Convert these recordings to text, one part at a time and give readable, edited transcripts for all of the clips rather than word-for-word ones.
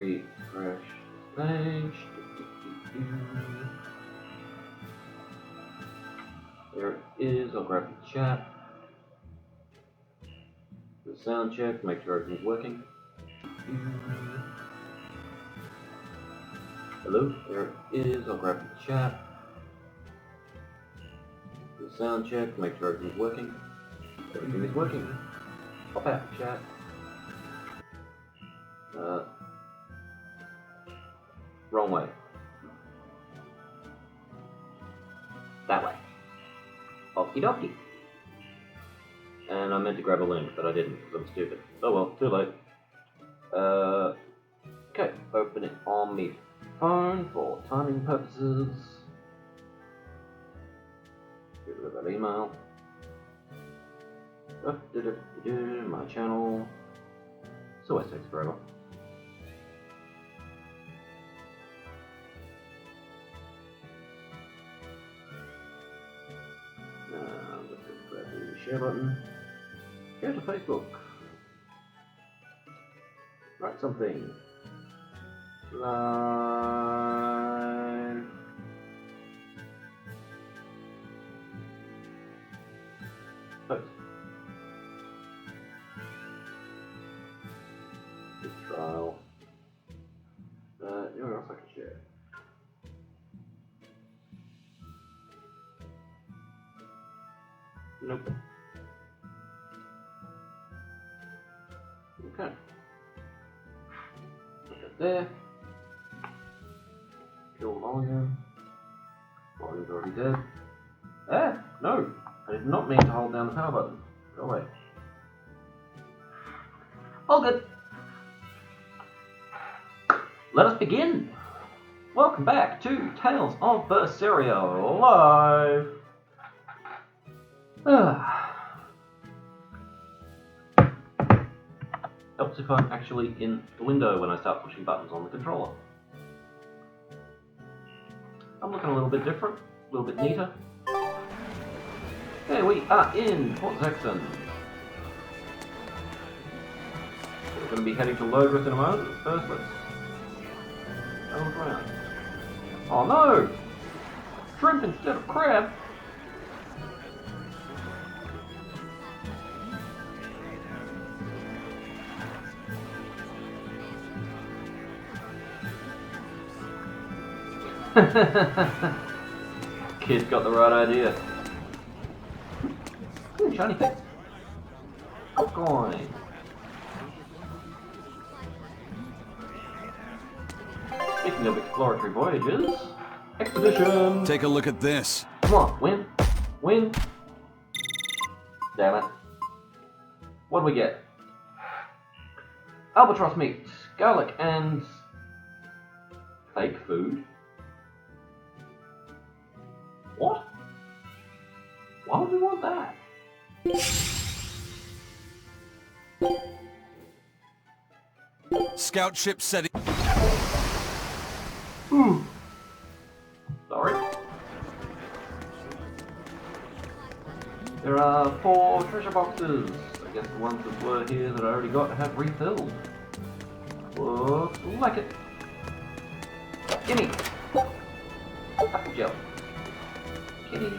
refresh page. There it is. I'll grab the chat. The sound check, make sure everything's working. Hello, there it is. I'll grab the chat. The sound check, make sure everything's working. Everything is working. Pop out the chat. Wrong way. That way. Okie dokie. And I meant to grab a link, but I didn't because I'm stupid. Oh well, too late. Okay, open it on my phone for timing purposes. Get rid of that email. My channel. This always takes forever. Let's grab the share button. Go to Facebook. Write something. Live. Post. Good trial. Anywhere else I can share? Nope. Okay. Put that there. Kill volume. Volume's already dead. Ah! No! I did not mean to hold down the power button. Go away. All good. Let us begin. Welcome back to Tales of Berseria Live. Helps if I'm actually in the window when I start pushing buttons on the controller. I'm looking a little bit different, a little bit neater. Okay, we are in Port Saxon. We're going to be heading to Lodrith in a moment, but first let's have a look around. Oh no! Shrimp instead of crab! Kid's got the right idea. Ooh, shiny thing. Coin. Speaking of exploratory voyages, expedition. Take a look at this. Come on, win, win. Damn it. What do we get? Albatross meat, garlic, and fake food. What? Why would we want that? Scout ship setting. Sorry. There are 4 treasure boxes. I guess the ones that were here that I already got have refilled. Looks like it. Gimme! Apple gel. Kitties.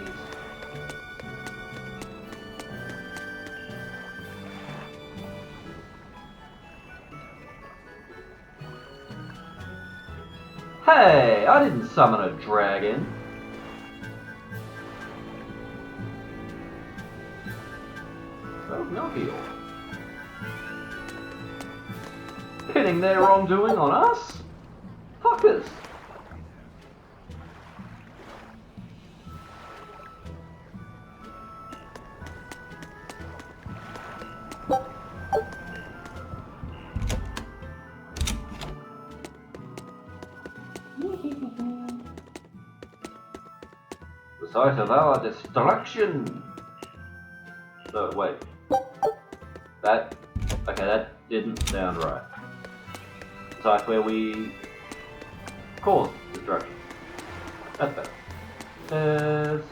Hey, I didn't summon a dragon. So Melchior. Pinning their wrongdoing on us? Fuckers. The site of our destruction. No, wait. That didn't sound right. The site where we caused destruction. That's better.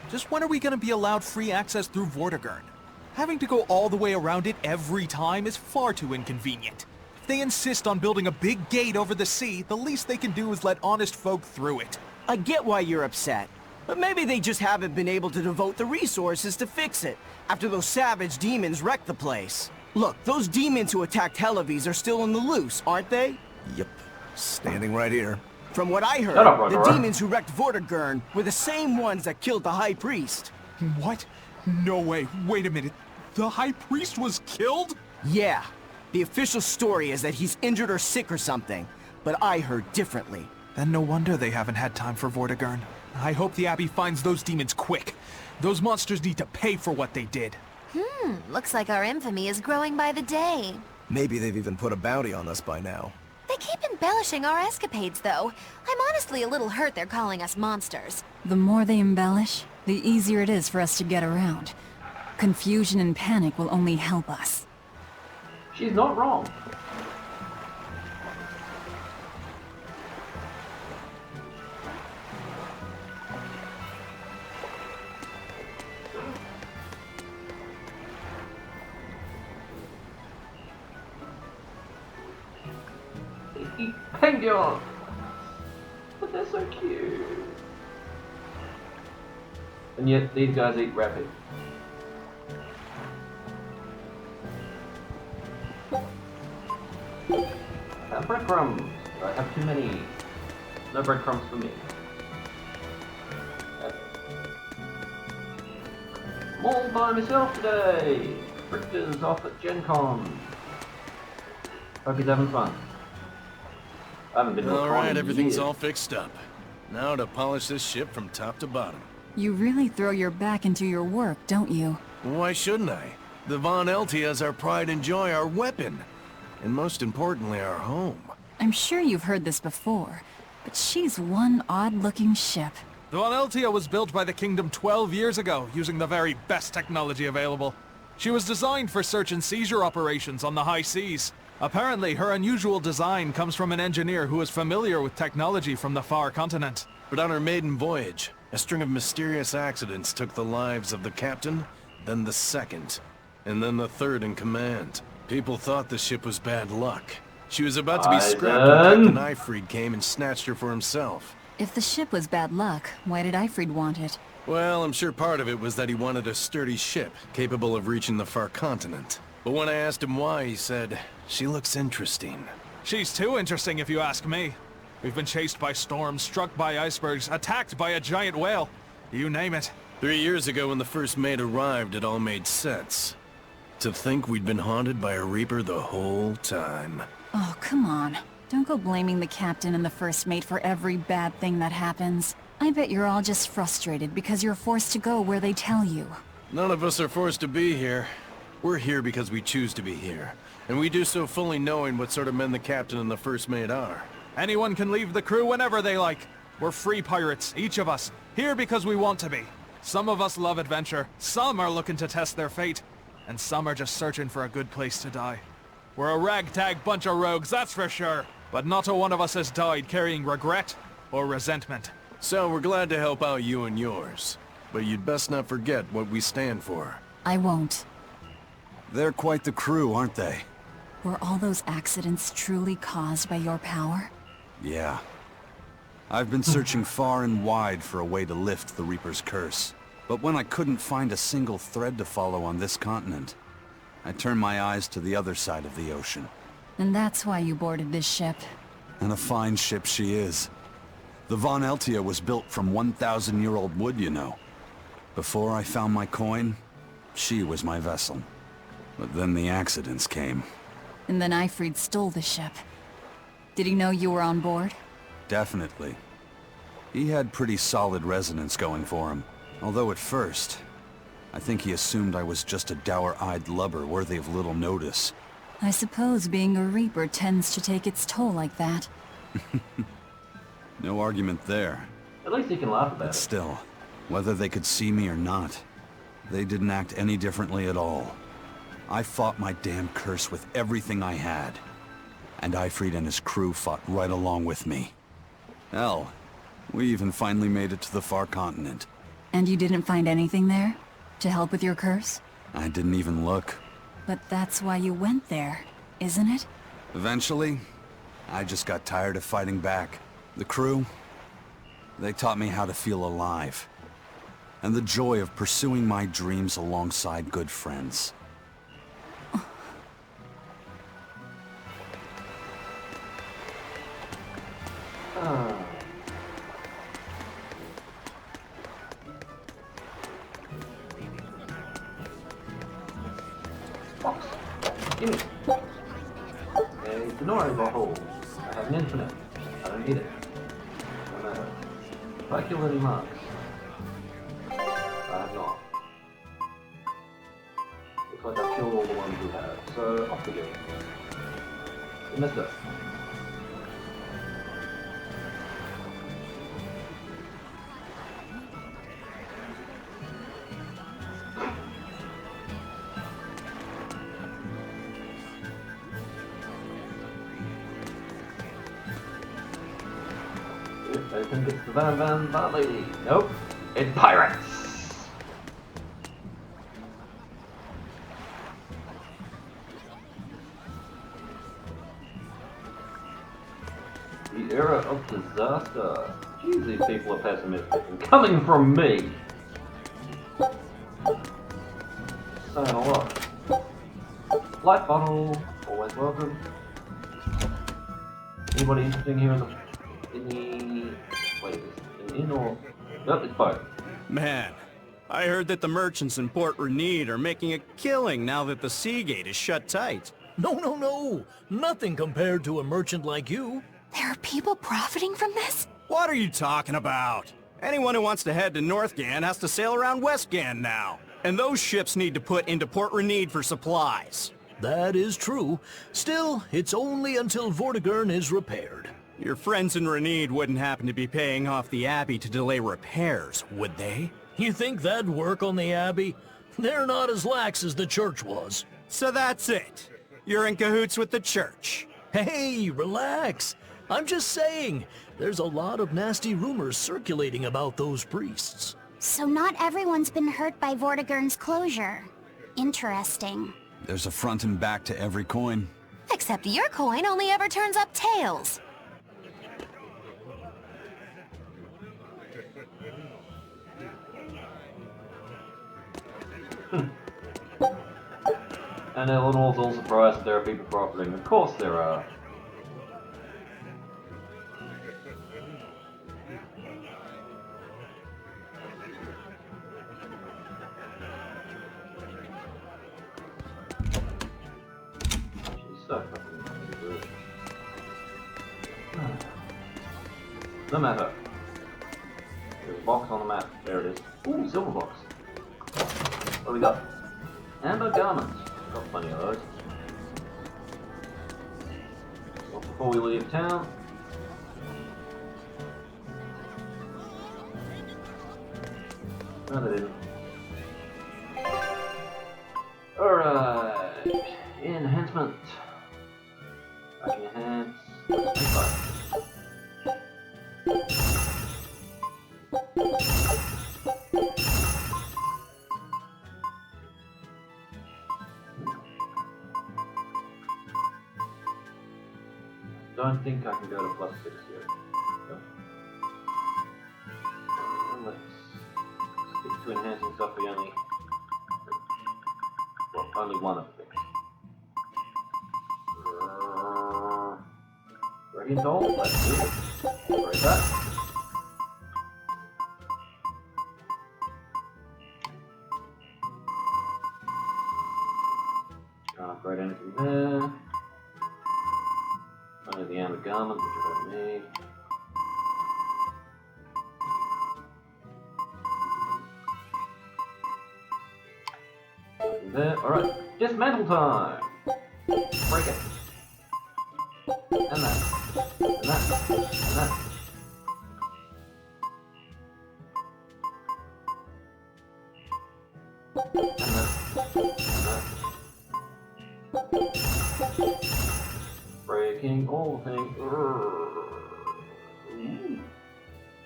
Just when are we going to be allowed free access through Vortigern? Having to go all the way around it every time is far too inconvenient. If they insist on building a big gate over the sea, the least they can do is let honest folk through it. I get why you're upset, but maybe they just haven't been able to devote the resources to fix it, after those savage demons wrecked the place. Look, those demons who attacked Helavis are still on the loose, aren't they? Yep. Standing right here. From what I heard, Shut up, the Ragnar. demons who wrecked Vortigern were the same ones that killed the High Priest. What? No way. Wait a minute. The High Priest was killed? Yeah. The official story is that he's injured or sick or something, but I heard differently. Then no wonder they haven't had time for Vortigern. I hope the Abbey finds those demons quick. Those monsters need to pay for what they did. Looks like our infamy is growing by the day. Maybe they've even put a bounty on us by now. They keep embellishing our escapades, though. I'm honestly a little hurt they're calling us monsters. The more they embellish, the easier it is for us to get around. Confusion and panic will only help us. She's not wrong. They eat penguins! But they're so cute. And yet these guys eat rabbit. Breadcrumbs. I have too many. No breadcrumbs for me. I'm all by myself today. Richter's off at Gen Con. Hope he's having fun. I haven't been to a con Alright, in everything's years. all fixed up. Now to polish this ship from top to bottom. You really throw your back into your work, don't you? Why shouldn't I? The Von Eltia is our pride and joy, our weapon. And most importantly, our home. I'm sure you've heard this before, but she's one odd-looking ship. The Von Eltia was built by the Kingdom 12 years ago, using the very best technology available. She was designed for search and seizure operations on the high seas. Apparently, her unusual design comes from an engineer who is familiar with technology from the far continent. But on her maiden voyage, a string of mysterious accidents took the lives of the captain, then the second, and then the third in command. People thought the ship was bad luck. She was about to be scrapped when Captain Ifrid came and snatched her for himself. If the ship was bad luck, why did Ifrid want it? Well, I'm sure part of it was that he wanted a sturdy ship, capable of reaching the far continent. But when I asked him why, he said, "She looks interesting." She's too interesting if you ask me. We've been chased by storms, struck by icebergs, attacked by a giant whale. You name it. 3 years ago when the first mate arrived, it all made sense. To think we'd been haunted by a Reaper the whole time. Oh, come on. Don't go blaming the captain and the first mate for every bad thing that happens. I bet you're all just frustrated because you're forced to go where they tell you. None of us are forced to be here. We're here because we choose to be here. And we do so fully knowing what sort of men the captain and the first mate are. Anyone can leave the crew whenever they like. We're free pirates, each of us, here because we want to be. Some of us love adventure, some are looking to test their fate, and some are just searching for a good place to die. We're a ragtag bunch of rogues, that's for sure. But not a one of us has died carrying regret or resentment. So we're glad to help out you and yours. But you'd best not forget what we stand for. I won't. They're quite the crew, aren't they? Were all those accidents truly caused by your power? Yeah. I've been searching far and wide for a way to lift the Reaper's curse. But when I couldn't find a single thread to follow on this continent, I turned my eyes to the other side of the ocean. And that's why you boarded this ship. And a fine ship she is. The Von Eltia was built from 1,000-year-old wood, you know. Before I found my coin, she was my vessel. But then the accidents came. And then Ifrid stole the ship. Did he know you were on board? Definitely. He had pretty solid resonance going for him. Although at first, I think he assumed I was just a dour-eyed lubber worthy of little notice. I suppose being a Reaper tends to take its toll like that. No argument there. At least he can laugh about But it. still, whether they could see me or not, they didn't act any differently at all. I fought my damn curse with everything I had. And Ifrid and his crew fought right along with me. Hell, we even finally made it to the far continent. And you didn't find anything there? To help with your curse? I didn't even look. But that's why you went there, isn't it? Eventually, I just got tired of fighting back. The crew, they taught me how to feel alive. And the joy of pursuing my dreams alongside good friends. Box. Gimme. A Denori bottle. I have an infinite. I don't need it. No matter. Have I killed any marks? I have not. Looks like I've killed all the ones who have. So, off we go. Mister. I think it's the Van Valley. Nope. It's pirates! The era of disaster. Jeez, these people are pessimistic. And coming from me! Saying a lot. Light bottle. Always welcome. Anybody interesting here in the... Wait, is this an inn or... Nope, it's both. Man, I heard that the merchants in Port Renede are making a killing now that the Seagate is shut tight. No. Nothing compared to a merchant like you. There are people profiting from this? What are you talking about? Anyone who wants to head to Northgan has to sail around Westgan now. And those ships need to put into Port Renede for supplies. That is true. Still, it's only until Vortigern is repaired. Your friends in Renede wouldn't happen to be paying off the Abbey to delay repairs, would they? You think that'd work on the Abbey? They're not as lax as the church was. So that's it. You're in cahoots with the church. Hey, relax. I'm just saying, there's a lot of nasty rumors circulating about those priests. So not everyone's been hurt by Vortigern's closure. Interesting. There's a front and back to every coin. Except your coin only ever turns up tails. And Eleanor's all surprised that there are people profiting. Of course there are. She's so fucking good. No matter. There's a box on the map. There it is. Ooh, silver box. What do we got? Amber garments. Got plenty of those. Well, before we leave town. No, they didn't. Alright. Enhancement. I can enhance. Don't think I can go to +6 here. No. Let's stick to enhancing stuff we only... Well, only one of the things. Radiant Doll, let's do it. Where is that? Can't upgrade anything there. Only the amber garment, which I don't need. Nothing there. Alright, dismantle time! Break it. And that. And that. And that. And that. Breaking all things.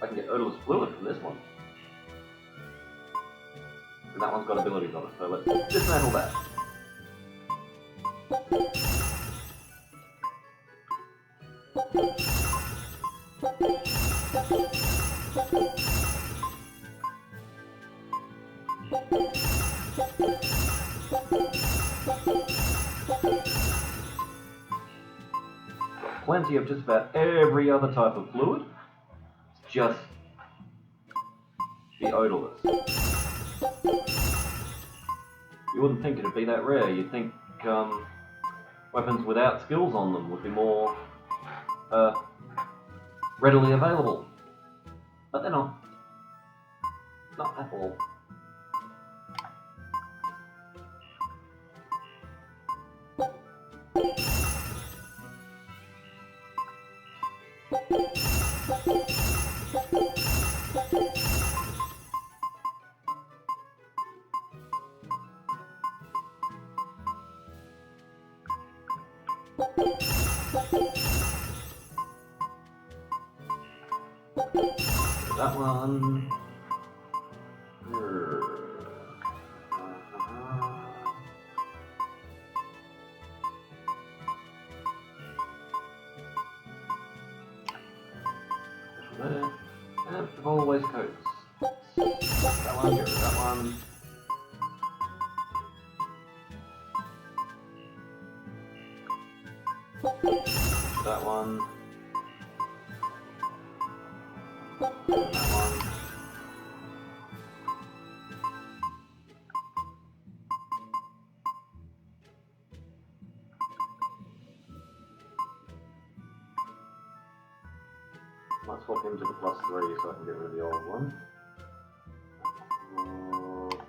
I can get odorless fluid from this one. And that one's got abilities on it, so let's dismantle that. Plenty of just about every other type of fluid. Just be odorless. You wouldn't think it'd be that rare. You'd think weapons without skills on them would be more readily available. But they're not. Not at all. That one. There. And all waistcoats. That one, get rid of that one. That one. And that one. Might swap him to the +3 so I can get rid of the old one.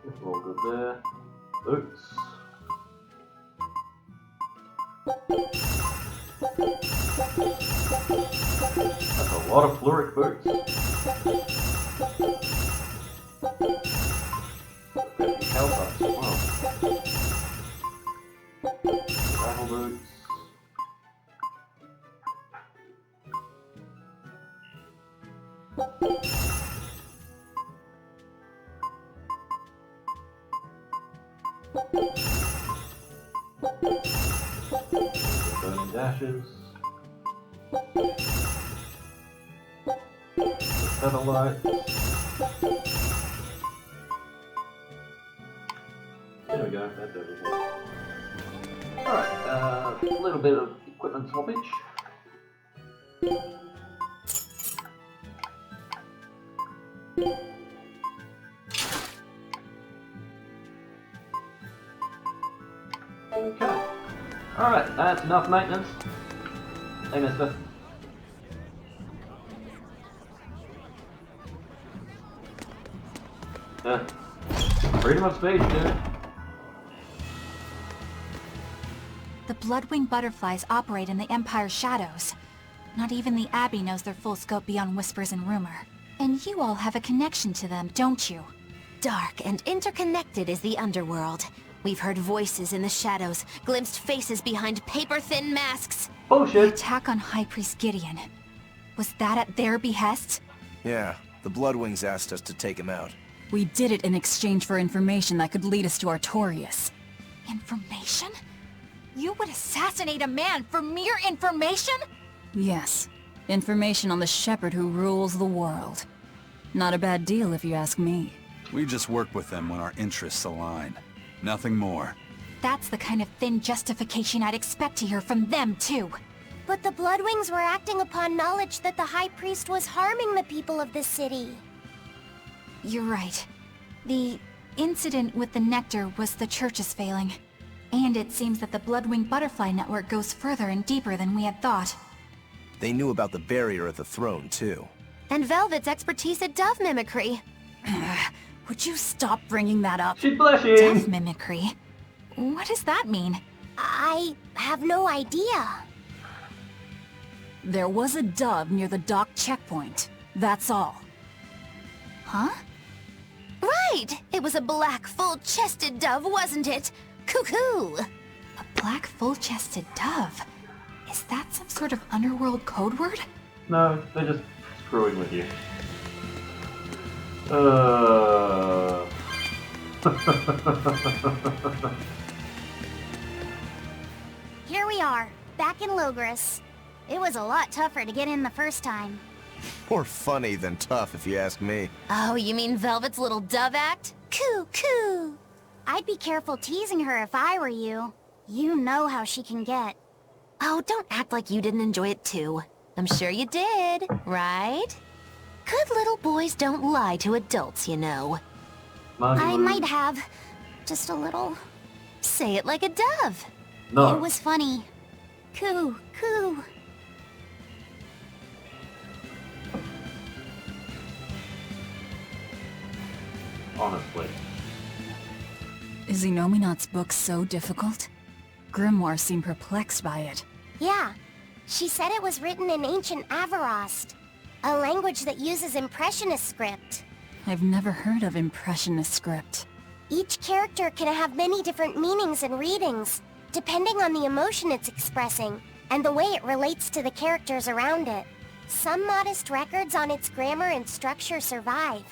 We're all good there. Boots. That's a lot of fluoric boots. 50 calcites. Wow. Travel boots. Burning dashes. Feather light. There we go, that's everything. Alright, a little bit of equipment swappage. Okay. Alright, that's enough maintenance. Hey, mister. Freedom of speech, dude. The Bloodwing butterflies operate in the Empire's shadows. Not even the Abbey knows their full scope beyond whispers and rumor. And you all have a connection to them, don't you? Dark and interconnected is the underworld. We've heard voices in the shadows, glimpsed faces behind paper-thin masks. The Bullshit. attack on High Priest Gideon. Was that at their behest? Yeah, the Bloodwings asked us to take him out. We did it in exchange for information that could lead us to Artorias. Information? You would assassinate a man for mere information? Yes. Information on the shepherd who rules the world. Not a bad deal if you ask me. We just work with them when our interests align. Nothing more. That's the kind of thin justification I'd expect to hear from them, too. But the Bloodwings were acting upon knowledge that the High Priest was harming the people of the city. You're right. The incident with the nectar was the Church's failing. And it seems that the Bloodwing Butterfly Network goes further and deeper than we had thought. They knew about the barrier at the throne, too. And Velvet's expertise at dove mimicry. Would you stop bringing that up? She's blushing. Dove mimicry? What does that mean? I have no idea. There was a dove near the dock checkpoint. That's all. Huh? Right! It was a black, full-chested dove, wasn't it? Cuckoo! A black, full-chested dove? Is that some sort of underworld code word? No, they're just screwing with you. Here we are, back in Logris. It was a lot tougher to get in the first time. More funny than tough, if you ask me. Oh, you mean Velvet's little dove act? Coo, coo! I'd be careful teasing her if I were you. You know how she can get. Oh, don't act like you didn't enjoy it too. I'm sure you did, right? Good little boys don't lie to adults, you know. I might have. Just a little. Say it like a dove. No. It was funny. Coo, coo. Honestly. Is Inominat's book so difficult? Grimoire seemed perplexed by it. Yeah. She said it was written in ancient Avarost, a language that uses Impressionist script. I've never heard of Impressionist script. Each character can have many different meanings and readings, depending on the emotion it's expressing, and the way it relates to the characters around it. Some modest records on its grammar and structure survive,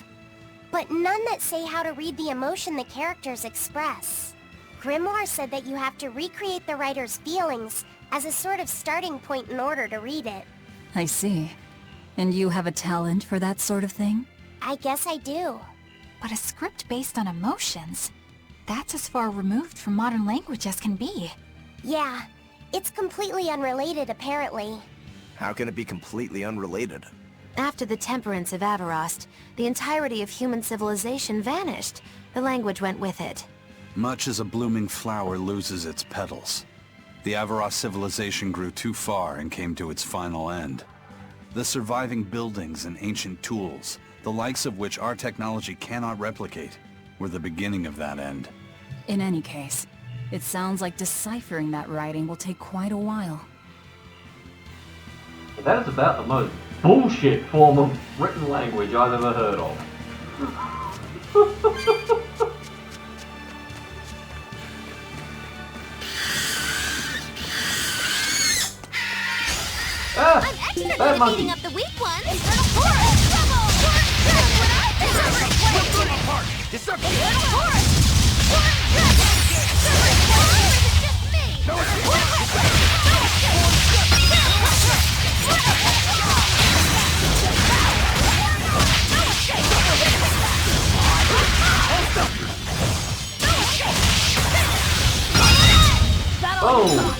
but none that say how to read the emotion the characters express. Grimoire said that you have to recreate the writer's feelings as a sort of starting point in order to read it. I see. And you have a talent for that sort of thing? I guess I do. But a script based on emotions? That's as far removed from modern language as can be. Yeah, it's completely unrelated apparently. How can it be completely unrelated? After the temperance of Avarost, the entirety of human civilization vanished. The language went with it. Much as a blooming flower loses its petals. The Avarost civilization grew too far and came to its final end. The surviving buildings and ancient tools, the likes of which our technology cannot replicate, were the beginning of that end. In any case, it sounds like deciphering that writing will take quite a while. That is about the most bullshit form of written language I've ever heard of. I'm excellent bad at monkey. beating up the weak ones! Infernal Force! Trouble! That's what I think! Put them apart! Infernal Force! Separate Force! It's just me! Oh!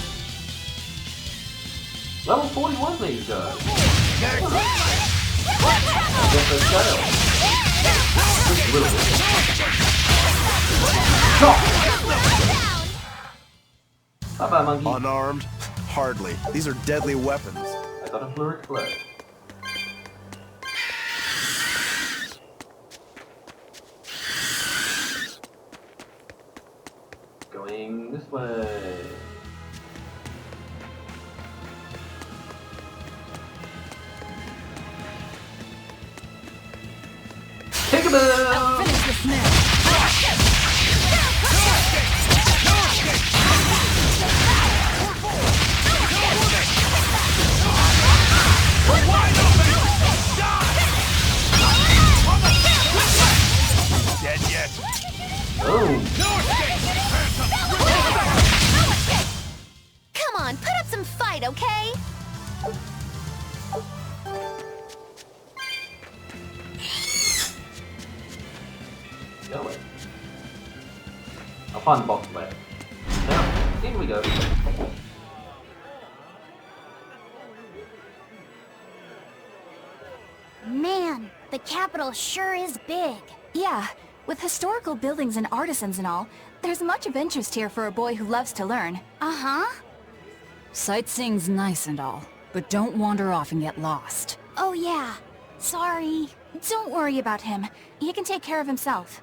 Level 41 these guys. Guess they failed. Just a little bit. Bye-bye, monkey. Unarmed? Hardly. These are deadly weapons. I got a fluid flag. Going this way. I'll finish this now. Dead yet? Oh! Come on, put up some fight, okay? Go away. I'll find the box later. Now, in we go. Man, the capital sure is big. Yeah, with historical buildings and artisans and all, there's much of interest here for a boy who loves to learn. Uh-huh. Sightseeing's nice and all, but don't wander off and get lost. Oh yeah. Sorry. Don't worry about him. He can take care of himself.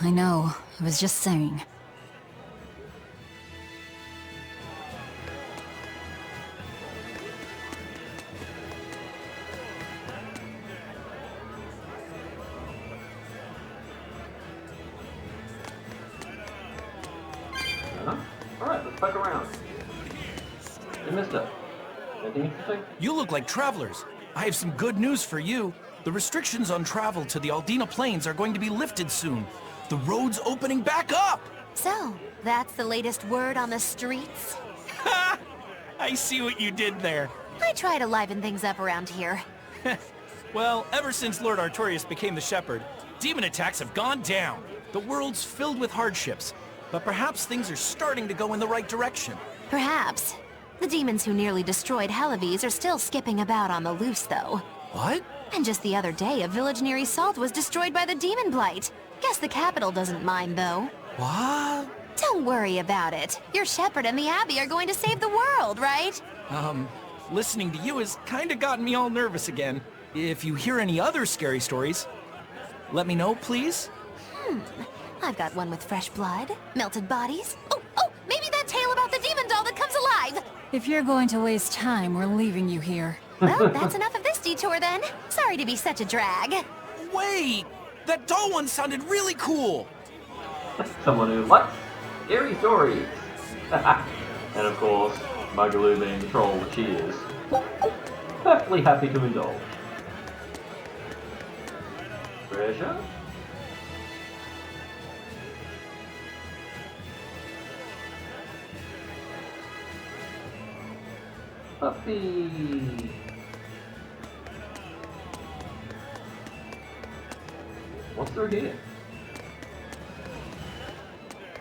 I know. I was just saying. Alright, let's poke around. Hey, mister. Anything interesting? You look like travelers. I have some good news for you. The restrictions on travel to the Aldina Plains are going to be lifted soon. The road's opening back up! So, that's the latest word on the streets? Ha! I see what you did there. I try to liven things up around here. Well, ever since Lord Artorias became the Shepherd, demon attacks have gone down. The world's filled with hardships, but perhaps things are starting to go in the right direction. Perhaps. The demons who nearly destroyed Halaves are still skipping about on the loose, though. What? And just the other day, a village near Salt was destroyed by the demon blight. Guess the capital doesn't mind, though. What? Don't worry about it. Your shepherd and the Abbey are going to save the world, right? Listening to you has kinda gotten me all nervous again. If you hear any other scary stories, let me know, please. I've got one with fresh blood, melted bodies. Oh, maybe that tale about the demon doll that comes alive! If you're going to waste time, we're leaving you here. Well, that's enough of this detour then. Sorry to be such a drag. Wait! That doll one sounded really cool! Someone who likes scary stories. And of course, Magaloo being the troll that she is, perfectly happy to indulge. Treasure? Puppy! What's through here?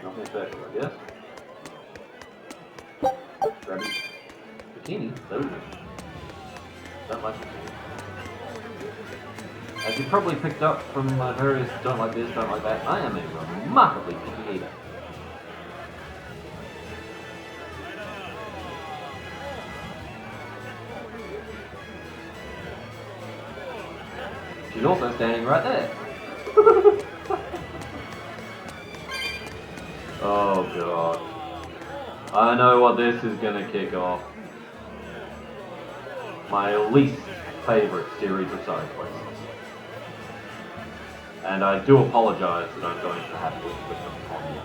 Nothing special, I guess. Grab it. Bikini? Ooh. Don't like bikini. As you probably picked up from my various don't like this, don't like that, I am a remarkably picky eater. She's also standing right there. Oh god. I know what this is gonna kick off. My least favourite series of side quests. And I do apologise that I'm going to have to put them on you.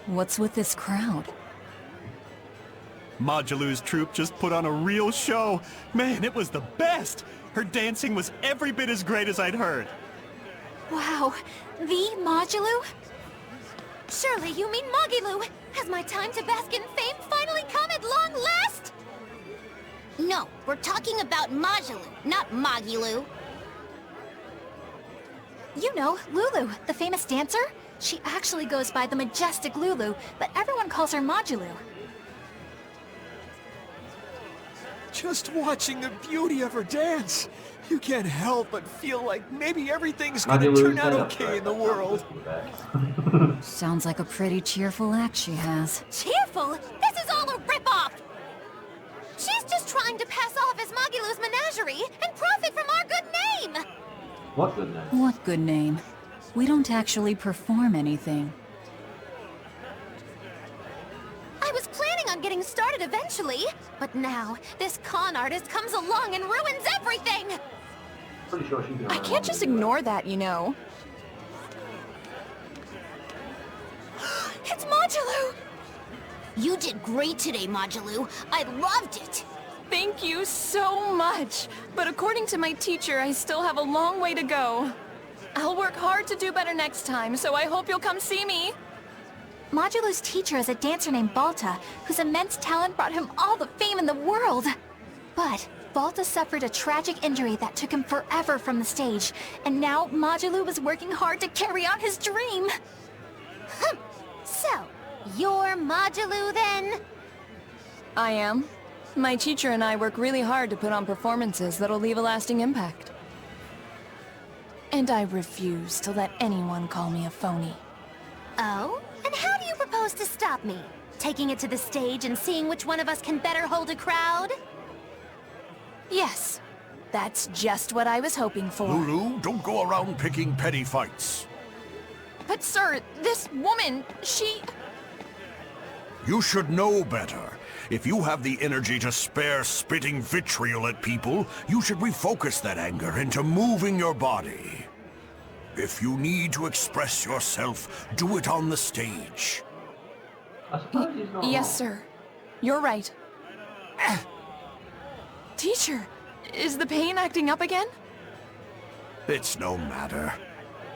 What's with this crowd? Magaloo's troupe just put on a real show. Man, it was the best! Her dancing was every bit as great as I'd heard. Wow, the Magaloo? Surely you mean Magiloo! Has my time to bask in fame finally come at long last? No, we're talking about Magaloo, not Magiloo. You know, Lulu, the famous dancer? She actually goes by the majestic Lulu, but everyone calls her Magaloo. Just watching the beauty of her dance, you can't help but feel like maybe everything's gonna turn out okay in the world. Sounds like a pretty cheerful act she has. Cheerful? This is all a ripoff! She's just trying to pass off as Magiloo's menagerie and profit from our good name! What good name? What good name? We don't actually perform anything. I was planning on getting started eventually, but now this con artist comes along and ruins everything! Pretty sure she's been I around can't just longer than ignore that, you know. It's Magiloo! You did great today, Magaloo. I loved it. Thank you so much. But according to my teacher, I still have a long way to go. I'll work hard to do better next time, so I hope you'll come see me. Magiloo's teacher is a dancer named Balta, whose immense talent brought him all the fame in the world. But Balta suffered a tragic injury that took him forever from the stage, and now Magaloo was working hard to carry out his dream. So, you're Magiloo then? I am. My teacher and I work really hard to put on performances that'll leave a lasting impact. And I refuse to let anyone call me a phony. Oh? And how do you propose to stop me? Taking it to the stage and seeing which one of us can better hold a crowd? Yes, that's just what I was hoping for. Lulu, don't go around picking petty fights. But sir, this woman, she... You should know better. If you have the energy to spare spitting vitriol at people, you should refocus that anger into moving your body. If you need to express yourself, do it on the stage. I suppose he's not Yes, wrong. sir. You're right. Teacher, is the pain acting up again? It's no matter.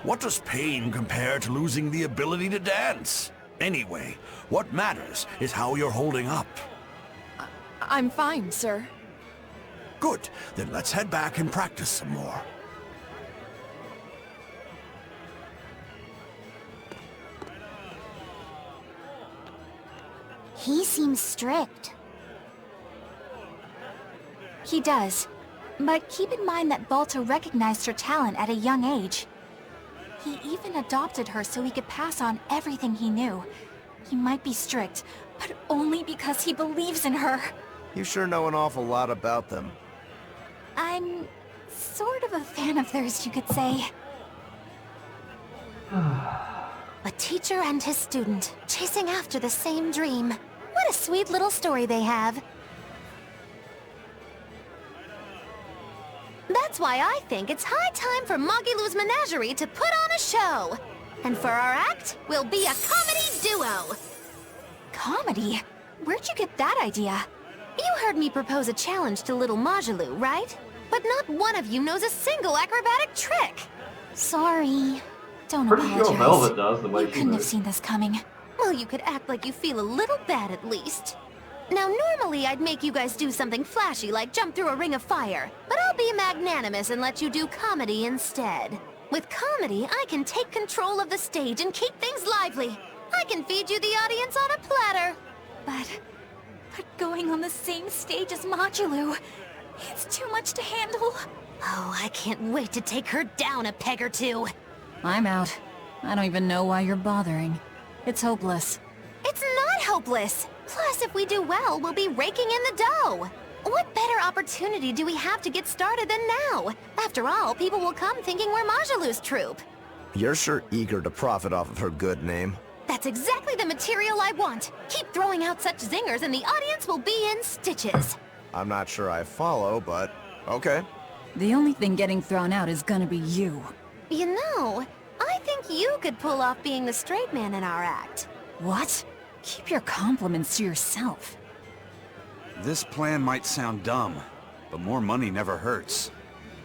What does pain compare to losing the ability to dance? Anyway, what matters is how you're holding up. I'm fine, sir. Good, then let's head back and practice some more. He seems strict. He does. But keep in mind that Balta recognized her talent at a young age. He even adopted her so he could pass on everything he knew. He might be strict, but only because he believes in her. You sure know an awful lot about them. I'm sort of a fan of theirs, you could say. A teacher and his student, chasing after the same dream. What a sweet little story they have. That's why I think it's high time for Magilou's Menagerie to put on a show. And for our act, we'll be a comedy duo. Comedy? Where'd you get that idea? You heard me propose a challenge to little Magilou, right? But not one of you knows a single acrobatic trick. Sorry. Don't Pretty apologize. sure Velvet does the way You she couldn't have moves. seen this coming. Well, you could act like you feel a little bad at least. Now, normally I'd make you guys do something flashy like jump through a ring of fire, but I'll be magnanimous and let you do comedy instead. With comedy, I can take control of the stage and keep things lively. I can feed you the audience on a platter. But going on the same stage as Magilou, it's too much to handle. Oh, I can't wait to take her down a peg or two. I'm out. I don't even know why you're bothering. It's hopeless. It's not hopeless. Plus, if we do well, we'll be raking in the dough. What better opportunity do we have to get started than now? After all, people will come thinking we're Majilou's troupe. You're sure eager to profit off of her good name. That's exactly the material I want. Keep throwing out such zingers and the audience will be in stitches. I'm not sure I follow, but okay. The only thing getting thrown out is gonna be you. You know, I think you could pull off being the straight man in our act. What? Keep your compliments to yourself. This plan might sound dumb, but more money never hurts.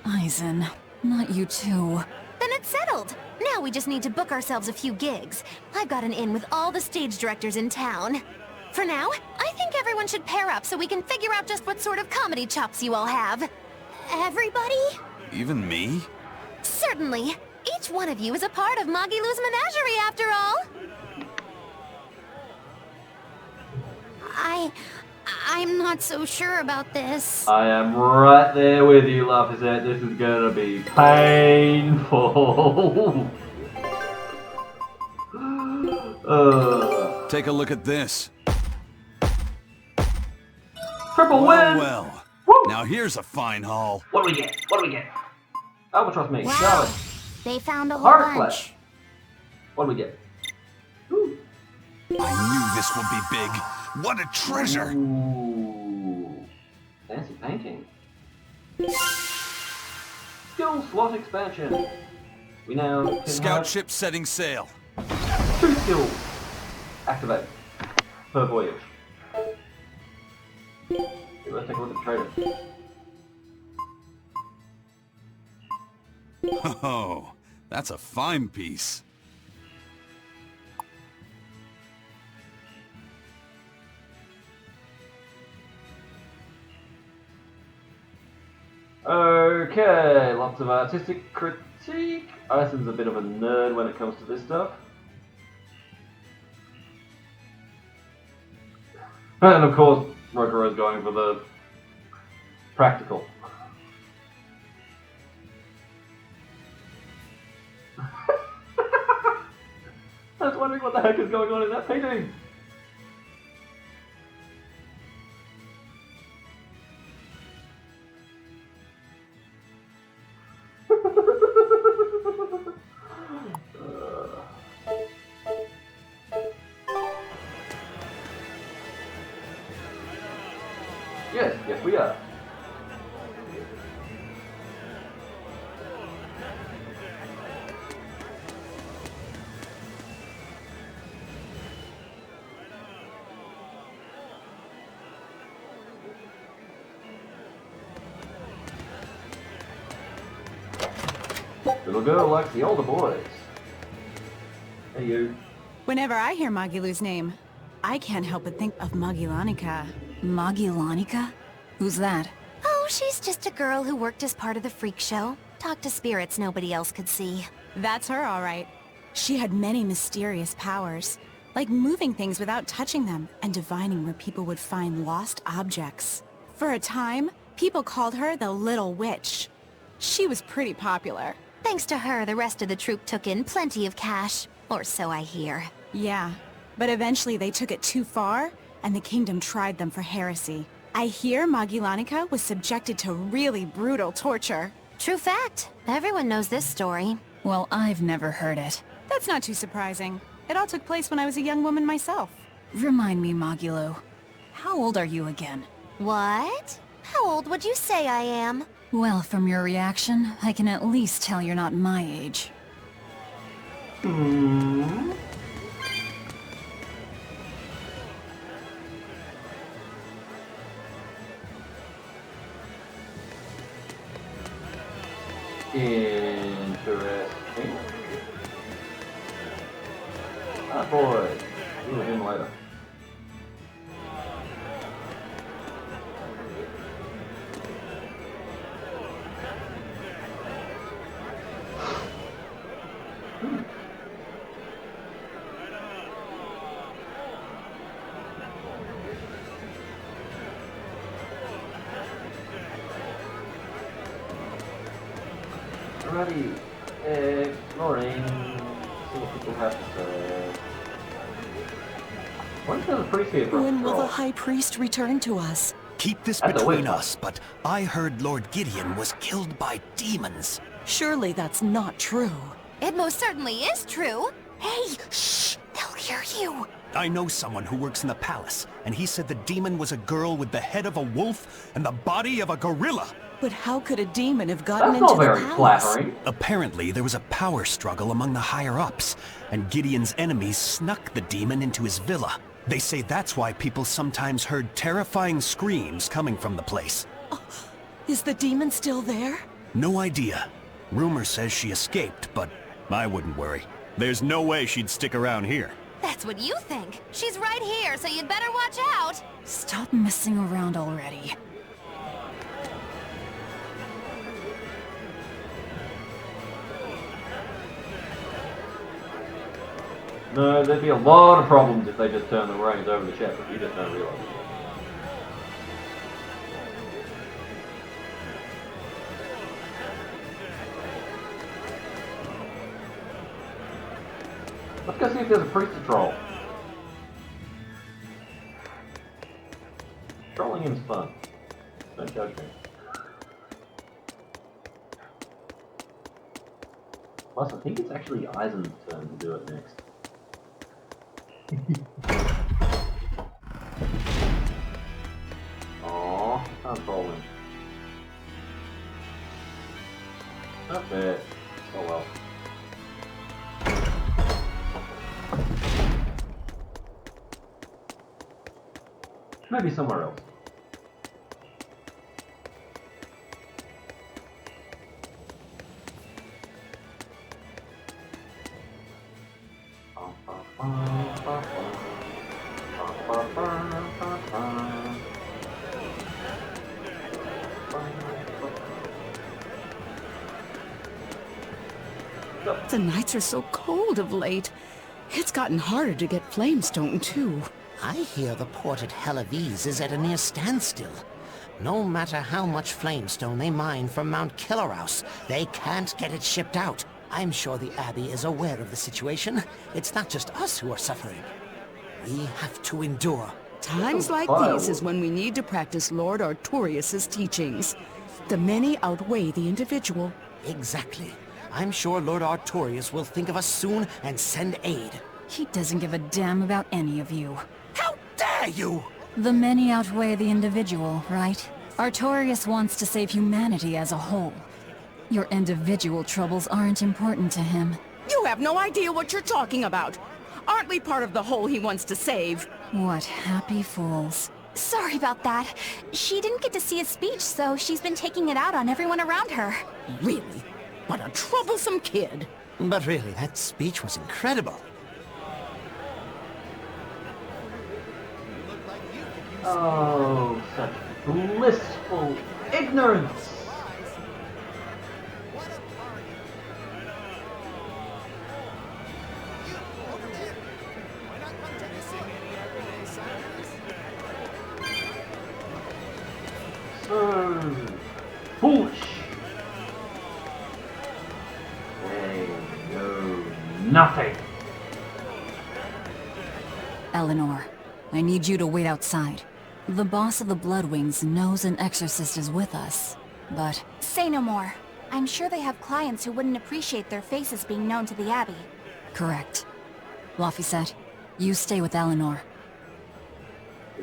Eisen, not you too. Then it's settled. Now we just need to book ourselves a few gigs. I've got an in with all the stage directors in town. For now, I think everyone should pair up so we can figure out just what sort of comedy chops you all have. Everybody? Even me? Certainly. Each one of you is a part of Magilou's Menagerie, after all. I'm not so sure about this. I am right there with you, Lafayette. This is gonna be painful. Take a look at this. Triple win! Well, now here's a fine haul. What do we get? What do we get? Albatross meat. Wow. Salad. They found a whole Heart bunch. flesh. What do we get? Ooh. I knew this would be big. What a treasure! Ooh. Fancy painting. Skill slot expansion. We now can Scout have ship setting sail. 2 skills. Activate. Per voyage. Okay, let's take a look at the trader. Oh, that's a fine piece. Okay, lots of artistic critique. Isen's a bit of a nerd when it comes to this stuff. And of course, Rokuro's going for the practical. I was wondering what the heck is going on in that painting. Yes, we are. Little girl likes the older boys. Hey, you. Whenever I hear Magilu's name, I can't help but think of Magilanica. Magilanica? Who's that? Oh, she's just a girl who worked as part of the freak show. Talked to spirits nobody else could see. That's her, all right. She had many mysterious powers, like moving things without touching them and divining where people would find lost objects. For a time, people called her the Little Witch. She was pretty popular. Thanks to her, the rest of the troupe took in plenty of cash. Or so I hear. Yeah, but eventually they took it too far, and the kingdom tried them for heresy. I hear Magilanica was subjected to really brutal torture. True fact. Everyone knows this story. Well, I've never heard it. That's not too surprising. It all took place when I was a young woman myself. Remind me, Magilo. How old are you again? What? How old would you say I am? Well, from your reaction, I can at least tell you're not my age. Interesting. Ah, boy. Deal with him later. Alrighty, exploring, see what people have to say. When's the priest here for When will the scroll? High Priest return to us? Keep this That's a between win. us, but I heard Lord Gideon was killed by demons. Surely that's not true. It most certainly is true. Hey, shh! They'll hear you! I know someone who works in the palace, and he said the demon was a girl with the head of a wolf and the body of a gorilla. But how could a demon have gotten That's into not the very palace? flattering. Apparently, there was a power struggle among the higher-ups, and Gideon's enemies snuck the demon into his villa. They say that's why people sometimes heard terrifying screams coming from the place. Is the demon still there? No idea. Rumor says she escaped, but I wouldn't worry. There's no way she'd stick around here. That's what you think. She's right here, so you'd better watch out. Stop messing around already. No, there'd be a lot of problems if they just turned the reins over the shepherd. You just don't realize it. Let's go see if there's a priest to troll. Trolling him's fun. Don't judge me. Plus, I think it's actually Eisen's turn to do it next. Aww, can't troll him. Not fair. Oh well. Maybe somewhere else. The nights are so cold of late. It's gotten harder to get flamestone, too. I hear the port at Helavis is at a near standstill. No matter how much flamestone they mine from Mount Killerhouse, they can't get it shipped out. I'm sure the Abbey is aware of the situation. It's not just us who are suffering. We have to endure. Times like these is when we need to practice Lord Artorius' teachings. The many outweigh the individual. Exactly. I'm sure Lord Artorius will think of us soon and send aid. He doesn't give a damn about any of you. How dare you! The many outweigh the individual, right? Artorius wants to save humanity as a whole. Your individual troubles aren't important to him. You have no idea what you're talking about. Aren't we part of the whole he wants to save? What happy fools. Sorry about that. She didn't get to see his speech, so she's been taking it out on everyone around her. Really? but a troublesome kid. But really, that speech was incredible. Oh, such blissful ignorance! So foolish! They know nothing. Eleanor, I need you to wait outside. The boss of the Bloodwings knows an exorcist is with us, but... Say no more. I'm sure they have clients who wouldn't appreciate their faces being known to the Abbey. Correct. Laphicet, you stay with Eleanor.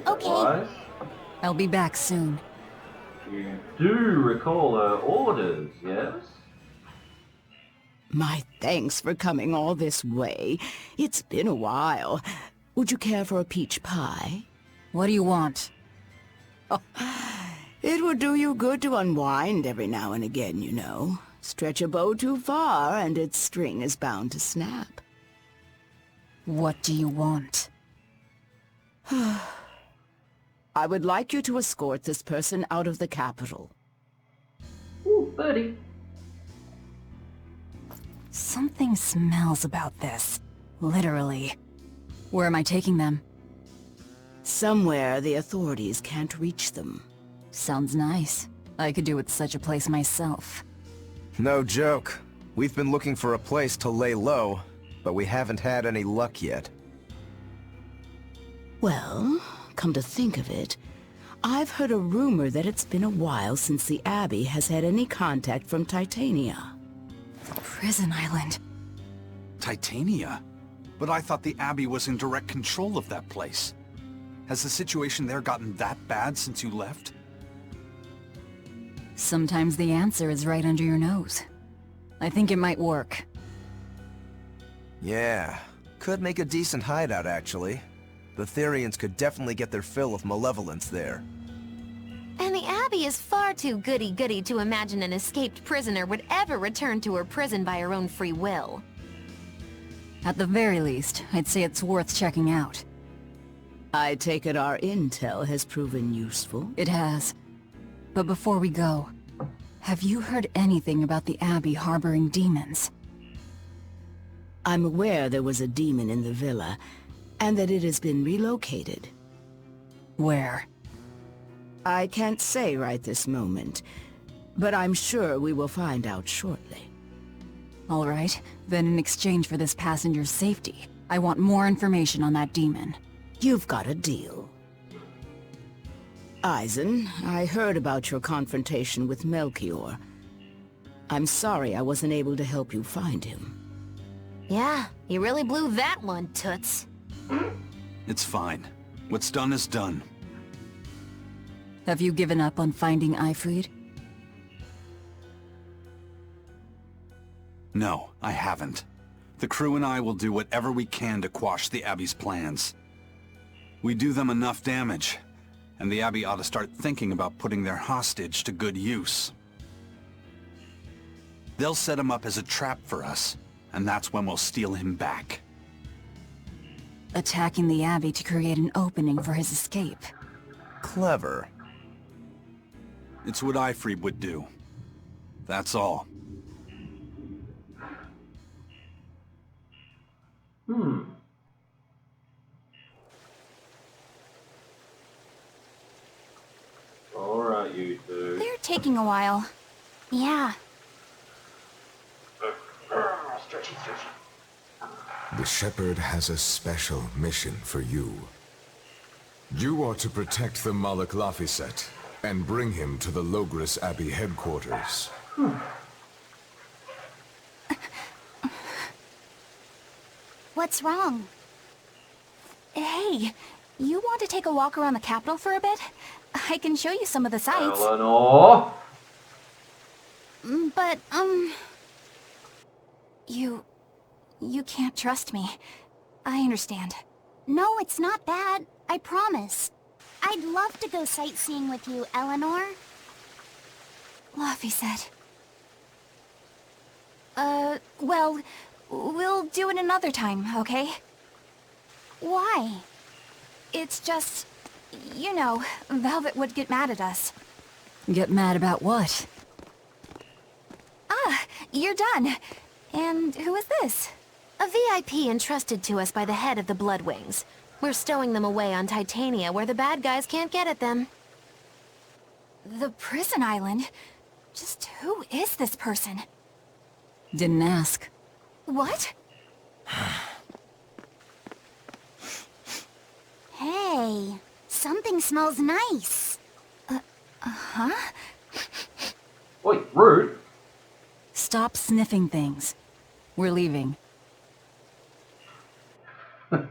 Okay. I'll be back soon. You do recall her orders, yes? My thanks for coming all this way. It's been a while. Would you care for a peach pie? What do you want? Oh, it would do you good to unwind every now and again, you know. Stretch a bow too far and its string is bound to snap. What do you want? I would like you to escort this person out of the capital. Ooh, buddy. Something smells about this. Literally. Where am I taking them? Somewhere the authorities can't reach them. Sounds nice. I could do with such a place myself. No joke. We've been looking for a place to lay low, but we haven't had any luck yet. Well, come to think of it, I've heard a rumor that it's been a while since the Abbey has had any contact from Titania. Prison Island. Titania? But I thought the Abbey was in direct control of that place. Has the situation there gotten that bad since you left? Sometimes the answer is right under your nose. I think it might work. Yeah, could make a decent hideout actually. The Therians could definitely get their fill of malevolence there. And the Abbey is far too goody-goody to imagine an escaped prisoner would ever return to her prison by her own free will. At the very least, I'd say it's worth checking out. I take it our intel has proven useful. It has. But before we go, have you heard anything about the Abbey harboring demons? I'm aware there was a demon in the villa, and that it has been relocated. Where? I can't say right this moment, but I'm sure we will find out shortly. All right, then in exchange for this passenger's safety, I want more information on that demon. You've got a deal. Eisen, I heard about your confrontation with Melchior. I'm sorry I wasn't able to help you find him. Yeah, you really blew that one, Toots. It's fine. What's done is done. Have you given up on finding Eifried? No, I haven't. The crew and I will do whatever we can to quash the Abbey's plans. We do them enough damage, and the Abbey ought to start thinking about putting their hostage to good use. They'll set him up as a trap for us, and that's when we'll steal him back. Attacking the Abbey to create an opening for his escape. Clever. It's what Eifried would do. That's all. Alright, you two. They're taking a while. Yeah. The Shepherd has a special mission for you. You are to protect the Malak Laphicet and bring him to the Logris Abbey headquarters. What's wrong? Hey, you want to take a walk around the capital for a bit? I can show you some of the sights. Eleanor! But, You can't trust me. I understand. No, it's not that. I promise. I'd love to go sightseeing with you, Eleanor. Laphicet. Well, we'll do it another time, okay? Why? It's just... you know, Velvet would get mad at us. Get mad about what? Ah, you're done. And who is this? A VIP entrusted to us by the head of the Bloodwings. We're stowing them away on Titania where the bad guys can't get at them. The prison island? Just who is this person? Didn't ask. What? Hey, something smells nice. Huh? Oi, rude. Stop sniffing things. We're leaving. I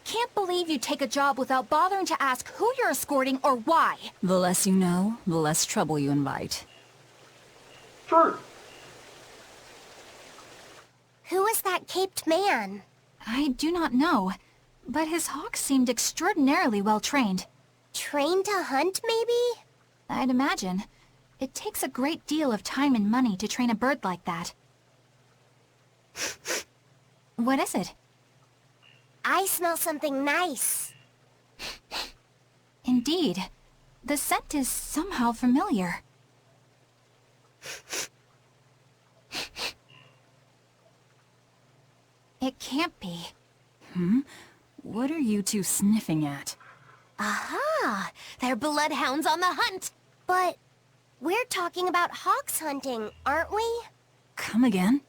can't believe you take a job without bothering to ask who you're escorting or why. The less you know, the less trouble you invite. True. Who is that caped man? I do not know, but his hawk seemed extraordinarily well trained. Trained to hunt, maybe? I'd imagine. It takes a great deal of time and money to train a bird like that. What is it? I smell something nice. Indeed. The scent is somehow familiar. It can't be. What are you two sniffing at? Aha! They're bloodhounds on the hunt! But we're talking about hawks hunting, aren't we? Come again?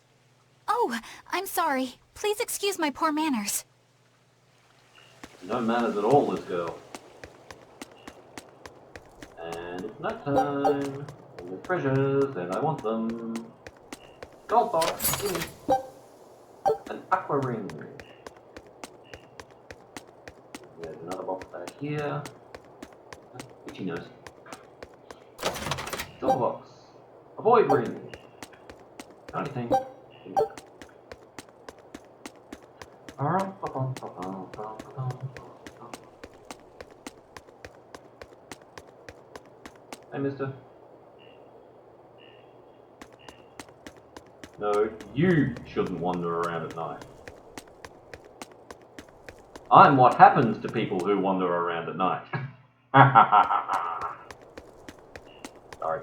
Oh, I'm sorry. Please excuse my poor manners. No manners at all, this girl. And it's night time. And there's treasures, and I want them. Gold box, gimme. An aqua ring. There's another box back here. Itchy nose. Silver box. A void ring. Anything. Hey, mister. No, you shouldn't wander around at night. I'm what happens to people who wander around at night. Sorry.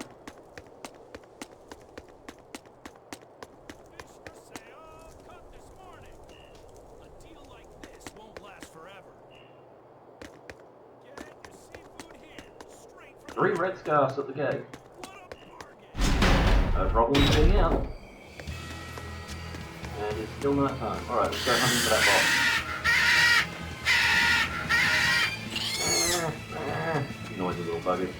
Three red scarfs at the gate. No problem getting out. And it's still night time. Alright, let's go hunting for that box. Noisy little buggers.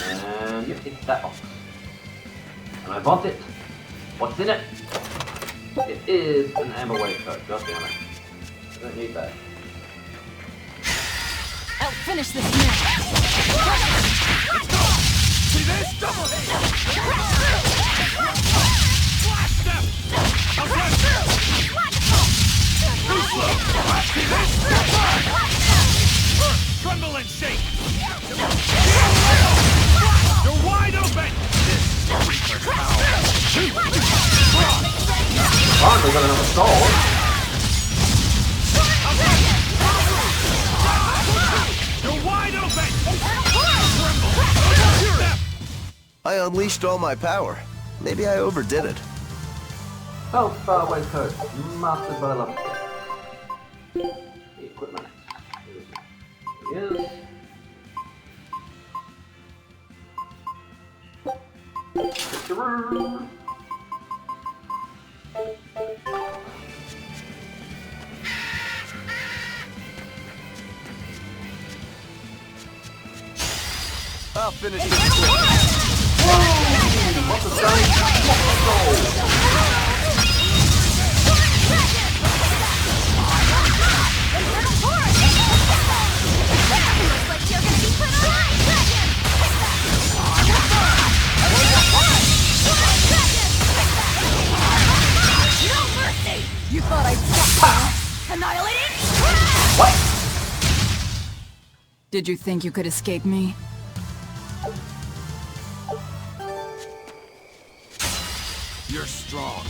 And yep, it's that box. And I want it. What's in it? It is an amber waistcoat. God damn it. I don't need that. I'll finish this now. Let's go! See this? Double hit! Blast them! I'll blast them! Too slow! See this? Tremble and shake! You're wide open! This Reaper's power! Finally got another sword! You're wide open! I unleashed all my power. Maybe I overdid it. Oh, star waistcoat. Mastered by love. The equipment. Here it is. Switcheroo. I'll finish this quick. What's the sound? Looks like you're gonna be put on ice! No mercy! You thought I'd stop there? Annihilated? What? Did you think you could escape me? You're strong.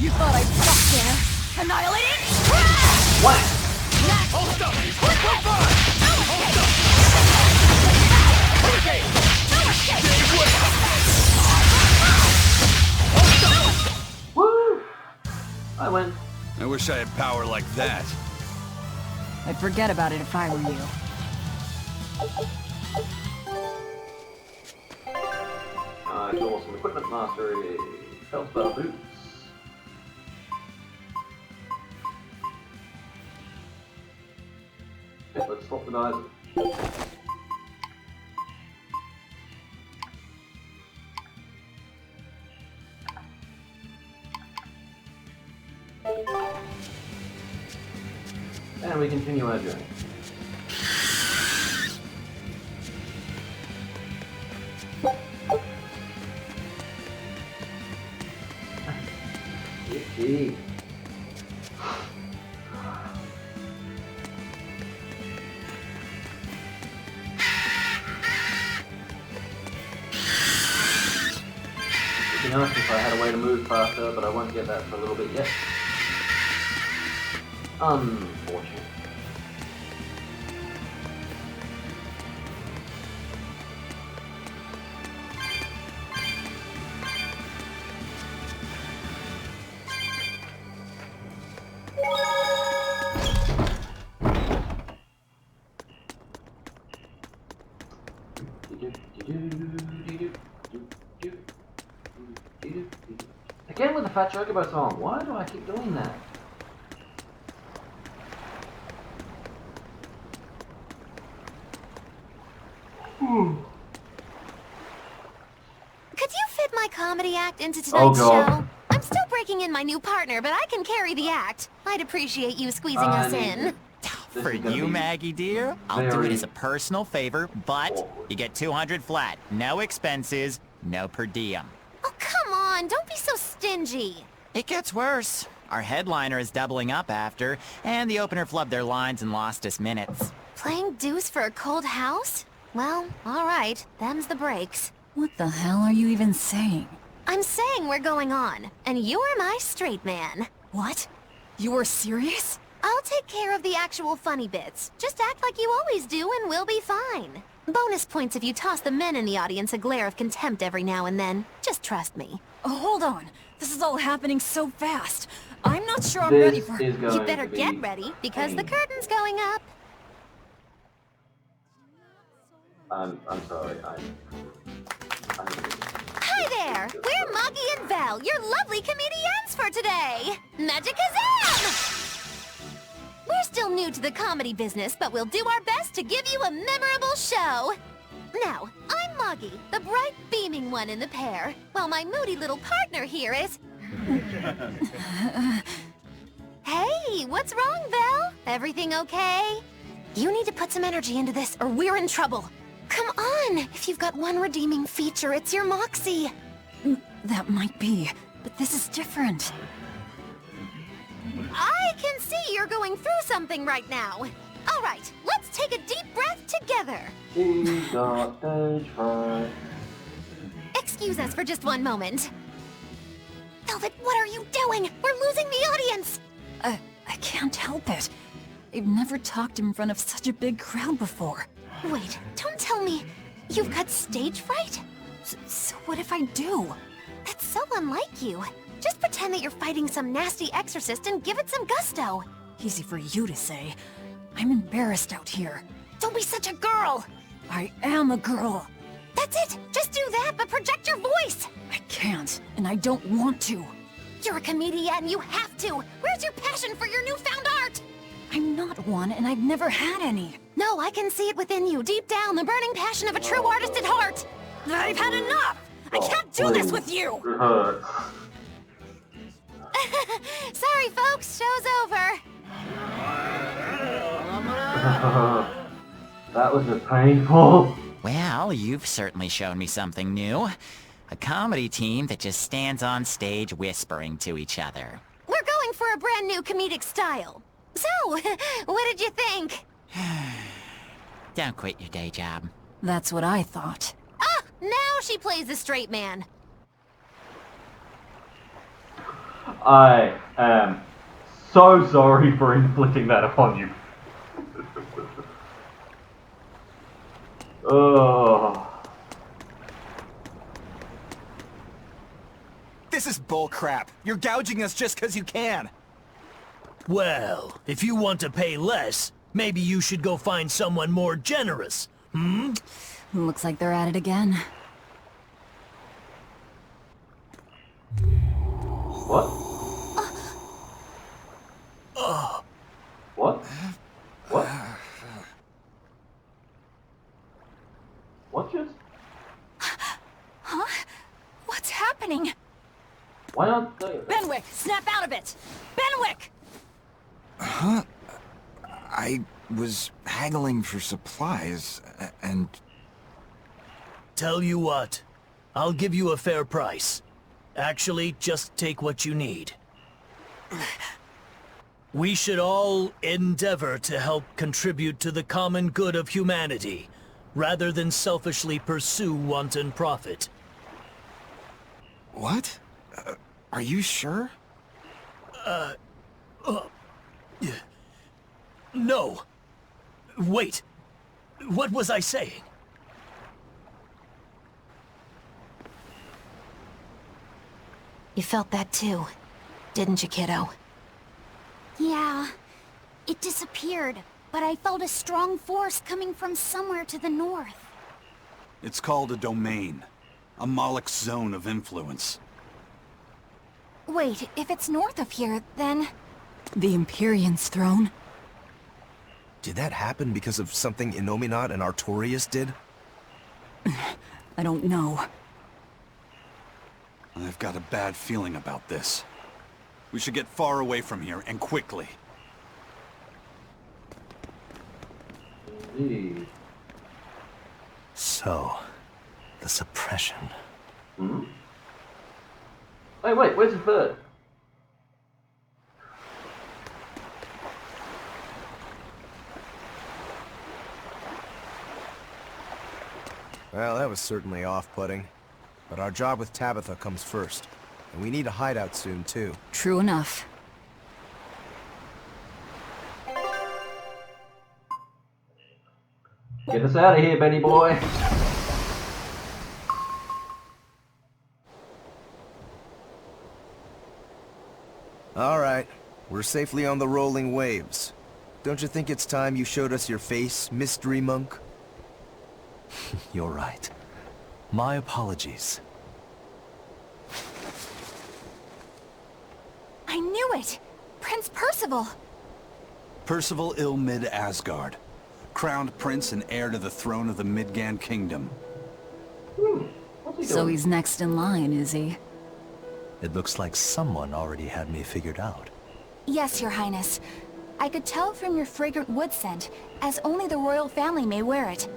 You thought I'd stop there? Annihilating? What? Hold up! Woo! I win. I wish I had power like that. I'd forget about it if I were you. Cool, some equipment mastery. Feldspar boots. Okay, let's swap the dice. And we continue our journey. Yippee. It'd be nice if I had a way to move faster, but I won't get that for a little bit yet. Unfortunate. Again with the Fat Chocobo song. Why do I keep doing that? Could you fit my comedy act into tonight's God. show? I'm still breaking in my new partner, but I can carry the act. I'd appreciate you squeezing us in. For you, Maggie dear, I'll do it as a personal favor, but you get 200 flat. No expenses, no per diem. Oh, come on, don't be so stingy. It gets worse. Our headliner is doubling up after, and the opener flubbed their lines and lost us minutes. Playing deuce for a cold house? Well, alright, them's the breaks. What the hell are you even saying? I'm saying we're going on, and you're my straight man. What? You're serious? I'll take care of the actual funny bits. Just act like you always do and we'll be fine. Bonus points if you toss the men in the audience a glare of contempt every now and then. Just trust me. Oh, hold on. This is all happening so fast. I'm not sure I'm This ready for... is going You better to be get ready, because the curtain's going up. I'm sorry. Hi there! We're Moggy and Val, your lovely comedians for today! Magicazam! We're still new to the comedy business, but we'll do our best to give you a memorable show. Now, I'm Moggy, the bright, beaming one in the pair, while my moody little partner here is... Hey, Hey, what's wrong, Vel? Everything okay? You need to put some energy into this or we're in trouble. Come on! If you've got one redeeming feature, it's your moxie. That might be, but this is different. I can see you're going through something right now. All right, let's take a deep breath together. He got stage fright. Excuse us for just one moment. Velvet, what are you doing? We're losing the audience! I can't help it. I've never talked in front of such a big crowd before. Wait, don't tell me you've got stage fright? So what if I do? That's so unlike you. Just pretend that you're fighting some nasty exorcist and give it some gusto. Easy for you to say. I'm embarrassed out here. Don't be such a girl! I am a girl. That's it! Just do that, but project your voice! I can't, and I don't want to. You're a comedian, you have to! Where's your passion for your newfound art? I'm not one, and I've never had any. No, I can see it within you, deep down, the burning passion of a true artist at heart! I've had enough! I can't do this with you! Sorry, folks, show's over. That was just painful. Well, you've certainly shown me something new. A comedy team that just stands on stage whispering to each other. We're going for a brand new comedic style. So, what did you think? Don't quit your day job. That's what I thought. Ah, now she plays the straight man. I am so sorry for inflicting that upon you. Oh. This is bullcrap. You're gouging us just because you can. Well, if you want to pay less, maybe you should go find someone more generous, hmm? Looks like they're at it again. What? What? What? What just? Huh? What's happening? Why aren't they? Benwick, snap out of it! Benwick! Huh? I was haggling for supplies, and... Tell you what, I'll give you a fair price. Actually, just take what you need. We should all endeavor to help contribute to the common good of humanity, rather than selfishly pursue wanton profit. What? Are you sure? No. Wait. What was I saying? You felt that too, didn't you, kiddo? Yeah, it disappeared, but I felt a strong force coming from somewhere to the north. It's called a domain. A Moloch zone of influence. Wait, if it's north of here, then... The Empyrean's throne? Did that happen because of something Innominat and Artorias did? I don't know. I've got a bad feeling about this. We should get far away from here, and quickly. Indeed. So, the suppression. Hmm? Hey, wait, where's the bird? Well, that was certainly off-putting. But our job with Tabitha comes first. And we need a hideout soon, too. True enough. Get us out of here, Benny boy. Alright, we're safely on the rolling waves. Don't you think it's time you showed us your face, Mystery Monk? You're right. My apologies. I knew it! Prince Percival! Percival Ilmid Asgard. Crowned prince and heir to the throne of the Midgand Kingdom. So he's next in line, is he? It looks like someone already had me figured out. Yes, Your Highness. I could tell from your fragrant wood scent, as only the royal family may wear it.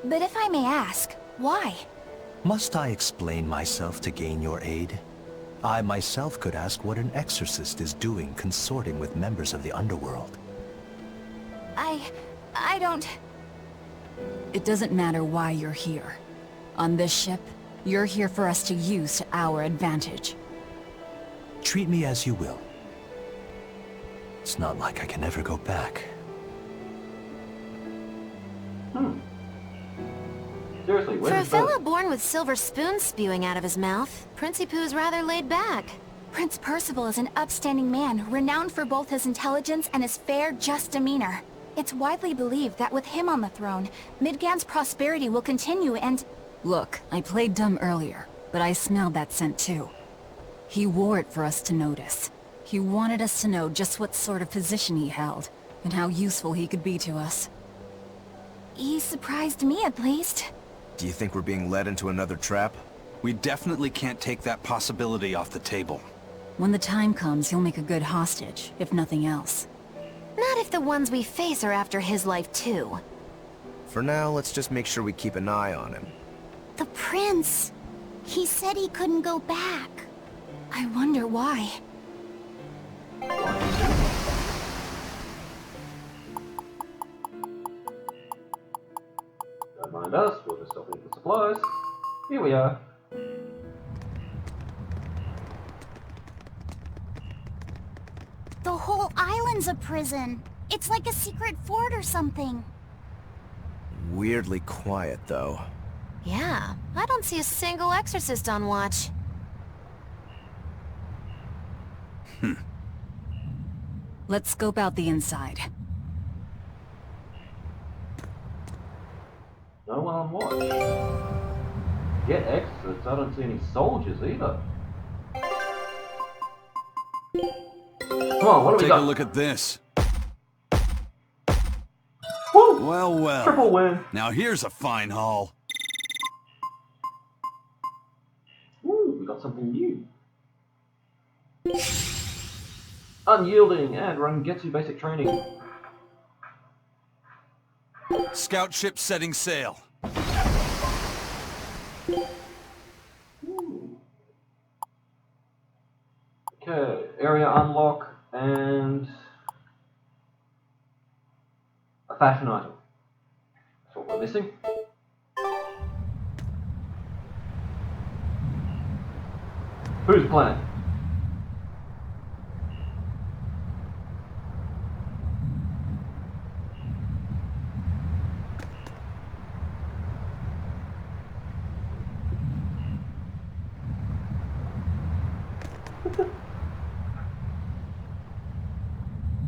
But if I may ask, why? Must I explain myself to gain your aid? I myself could ask what an exorcist is doing consorting with members of the underworld. I don't... It doesn't matter why you're here. On this ship, you're here for us to use to our advantage. Treat me as you will. It's not like I can ever go back. Seriously, For a fellow born with silver spoons spewing out of his mouth, Princie Pooh's rather laid back. Prince Percival is an upstanding man, renowned for both his intelligence and his fair, just demeanor. It's widely believed that with him on the throne, Midgand's prosperity will continue and... Look, I played dumb earlier, but I smelled that scent too. He wore it for us to notice. He wanted us to know just what sort of position he held, and how useful he could be to us. He surprised me, at least. Do you think we're being led into another trap? We definitely can't take that possibility off the table. When the time comes, he'll make a good hostage, if nothing else. Not if the ones we face are after his life too. For now, let's just make sure we keep an eye on him. The prince. He said he couldn't go back. I wonder why. Don't mind us, we'll just stop looking for supplies. Here we are. The whole island's a prison. It's like a secret fort or something. Weirdly quiet, though. Yeah, I don't see a single exorcist on watch. Let's scope out the inside. No one on watch. Get exorcists, I don't see any soldiers either. Come on, what do we got? Take a look at this. Woo! Well, well. Triple win. Now here's a fine haul. Ooh, we got something new. Unyielding and Rangetsu basic training. Scout ship setting sail. Ooh. Okay, area unlock and a fashion item. That's what we're missing. Who's playing?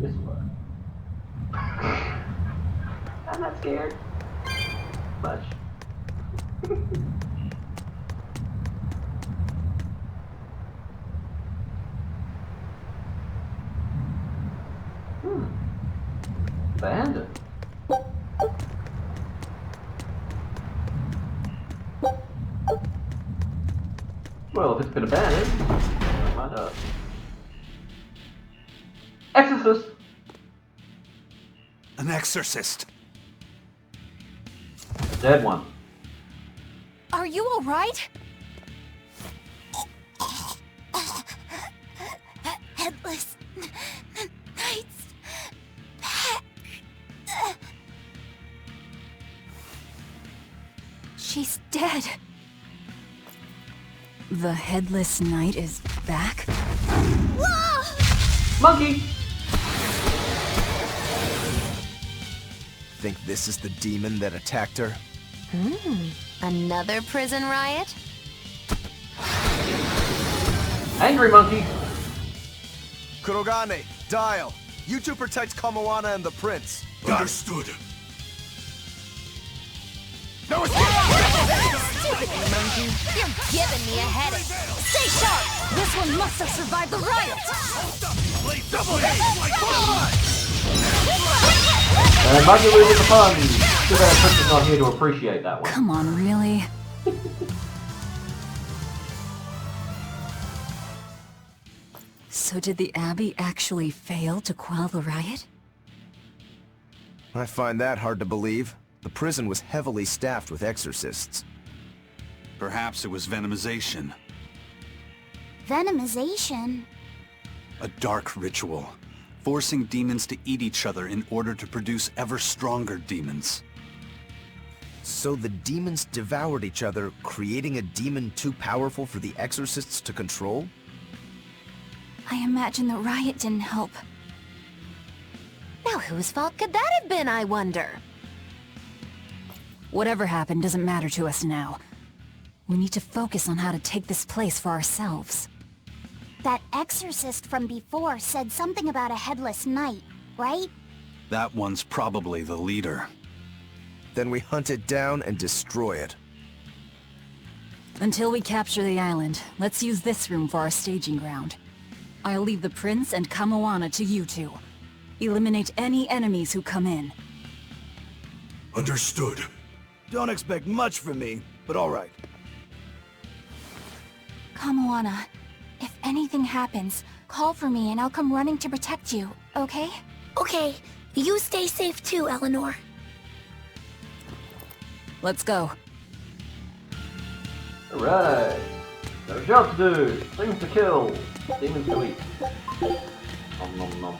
This way. I'm not scared. Much. Abandoned. Well, if it's been abandoned, don't mind us. Exorcist! An exorcist. Dead one. Are you alright? Headless Knight's back. She's dead. The Headless Knight is back? Monkey! Think this is the demon that attacked her? Another prison riot? Angry monkey! Kurogane, Dial, you two protect Kamoana and the prince. Understood. No Stupid monkey! You're giving me a headache! Stay sharp! This one must have survived the riot! And monkey losing the fun! Too bad Prince is not here to appreciate that one. Come on, really? So did the Abbey actually fail to quell the riot? I find that hard to believe. The prison was heavily staffed with exorcists. Perhaps it was venomization. Venomization? A dark ritual, forcing demons to eat each other in order to produce ever stronger demons. So the demons devoured each other, creating a demon too powerful for the exorcists to control? I imagine the riot didn't help. Now whose fault could that have been, I wonder? Whatever happened doesn't matter to us now. We need to focus on how to take this place for ourselves. That exorcist from before said something about a headless knight, right? That one's probably the leader. Then we hunt it down and destroy it. Until we capture the island, let's use this room for our staging ground. I'll leave the prince and Kamoana to you two. Eliminate any enemies who come in. Understood. Don't expect much from me, but all right. Kamoana, if anything happens, call for me and I'll come running to protect you, okay? Okay, you stay safe too, Eleanor. Let's go. Alright. Got a job to do. Things to kill. Demons to eat. Nom nom nom.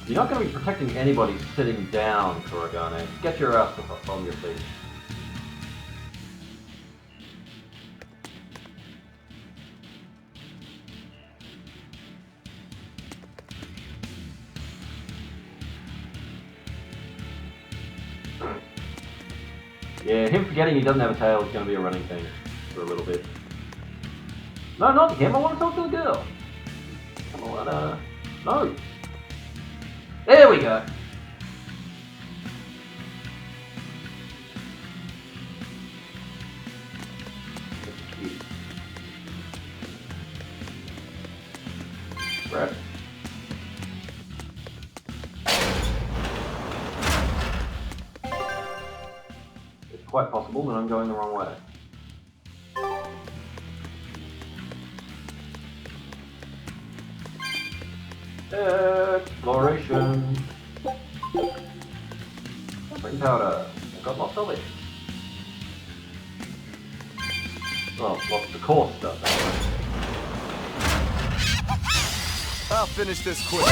You're not going to be protecting anybody sitting down, Kurogane. Get your ass up on your feet. Yeah, him forgetting he doesn't have a tail is going to be a running thing for a little bit. No, not him. I want to talk to the girl. Come on, no. There we go. That's cute. Right. It's quite possible that I'm going the wrong way. Exploration. Spring powder. I've got lots of it. Well, lots of the core stuff. I'll finish this quick.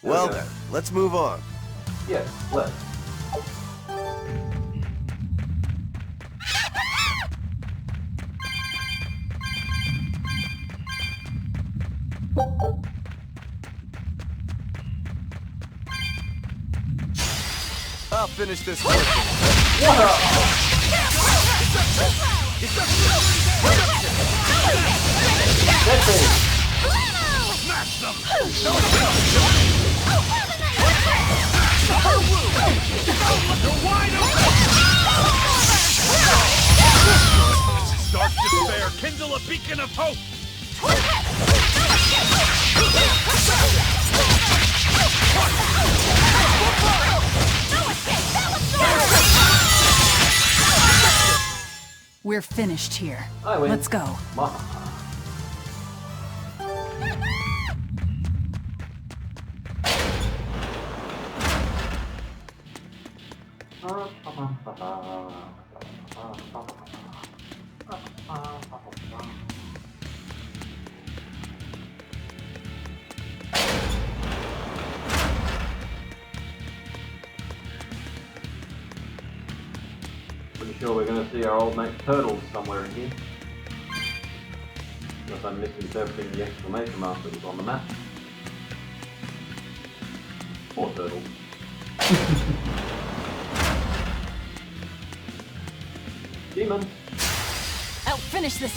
Well, let's move on. Yes, let's. I'll finish this quick. Dark despair, kindle a beacon of hope! We're finished here. I win. Let's go. Pretty sure we're going to see our old mate Turtles somewhere in here. Unless I'm misinterpreting the exclamation mark that was on the map. Poor Turtles. Demon. I'll finish this.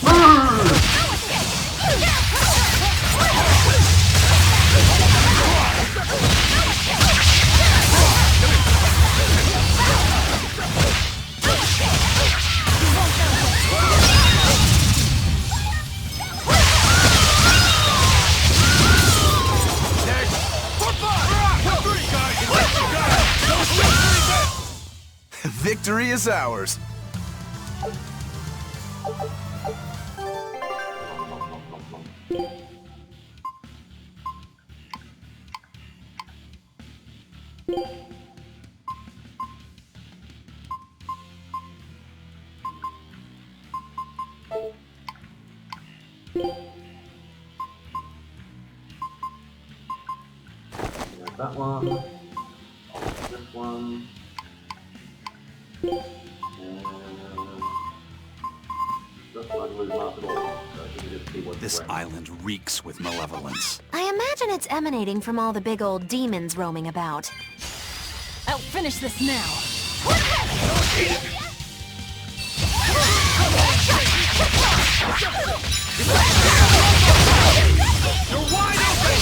Victory is ours. There's that one. This one. This island reeks with malevolence. I imagine it's emanating from all the big old demons roaming about. I'll finish this now. You're wide open!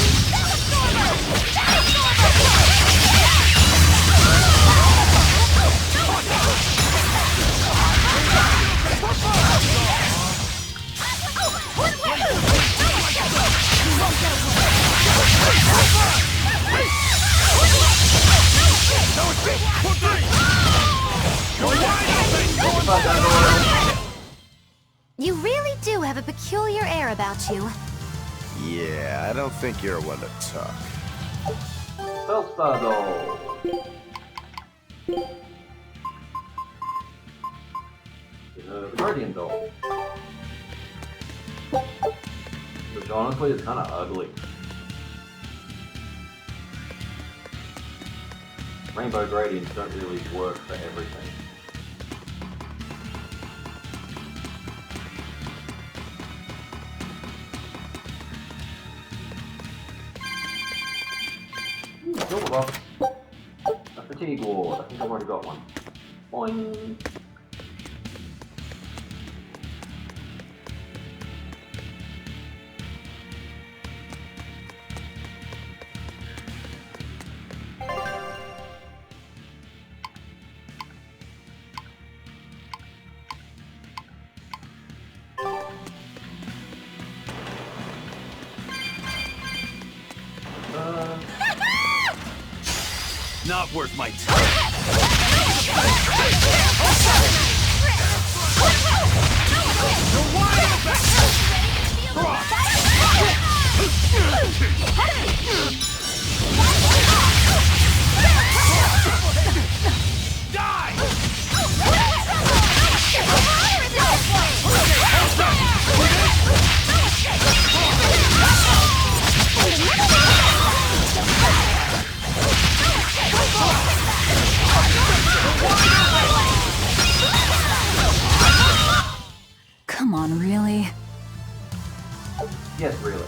You really do have a peculiar air about you. Yeah, I don't think you're one to talk. Spellspargo. The Guardian doll. Which honestly is kind of ugly. Rainbow gradients don't really work for everything. Silver box. A fatigue ward. I think I've already got one. Boing. Not worth my time. Come on, really? Yes, really.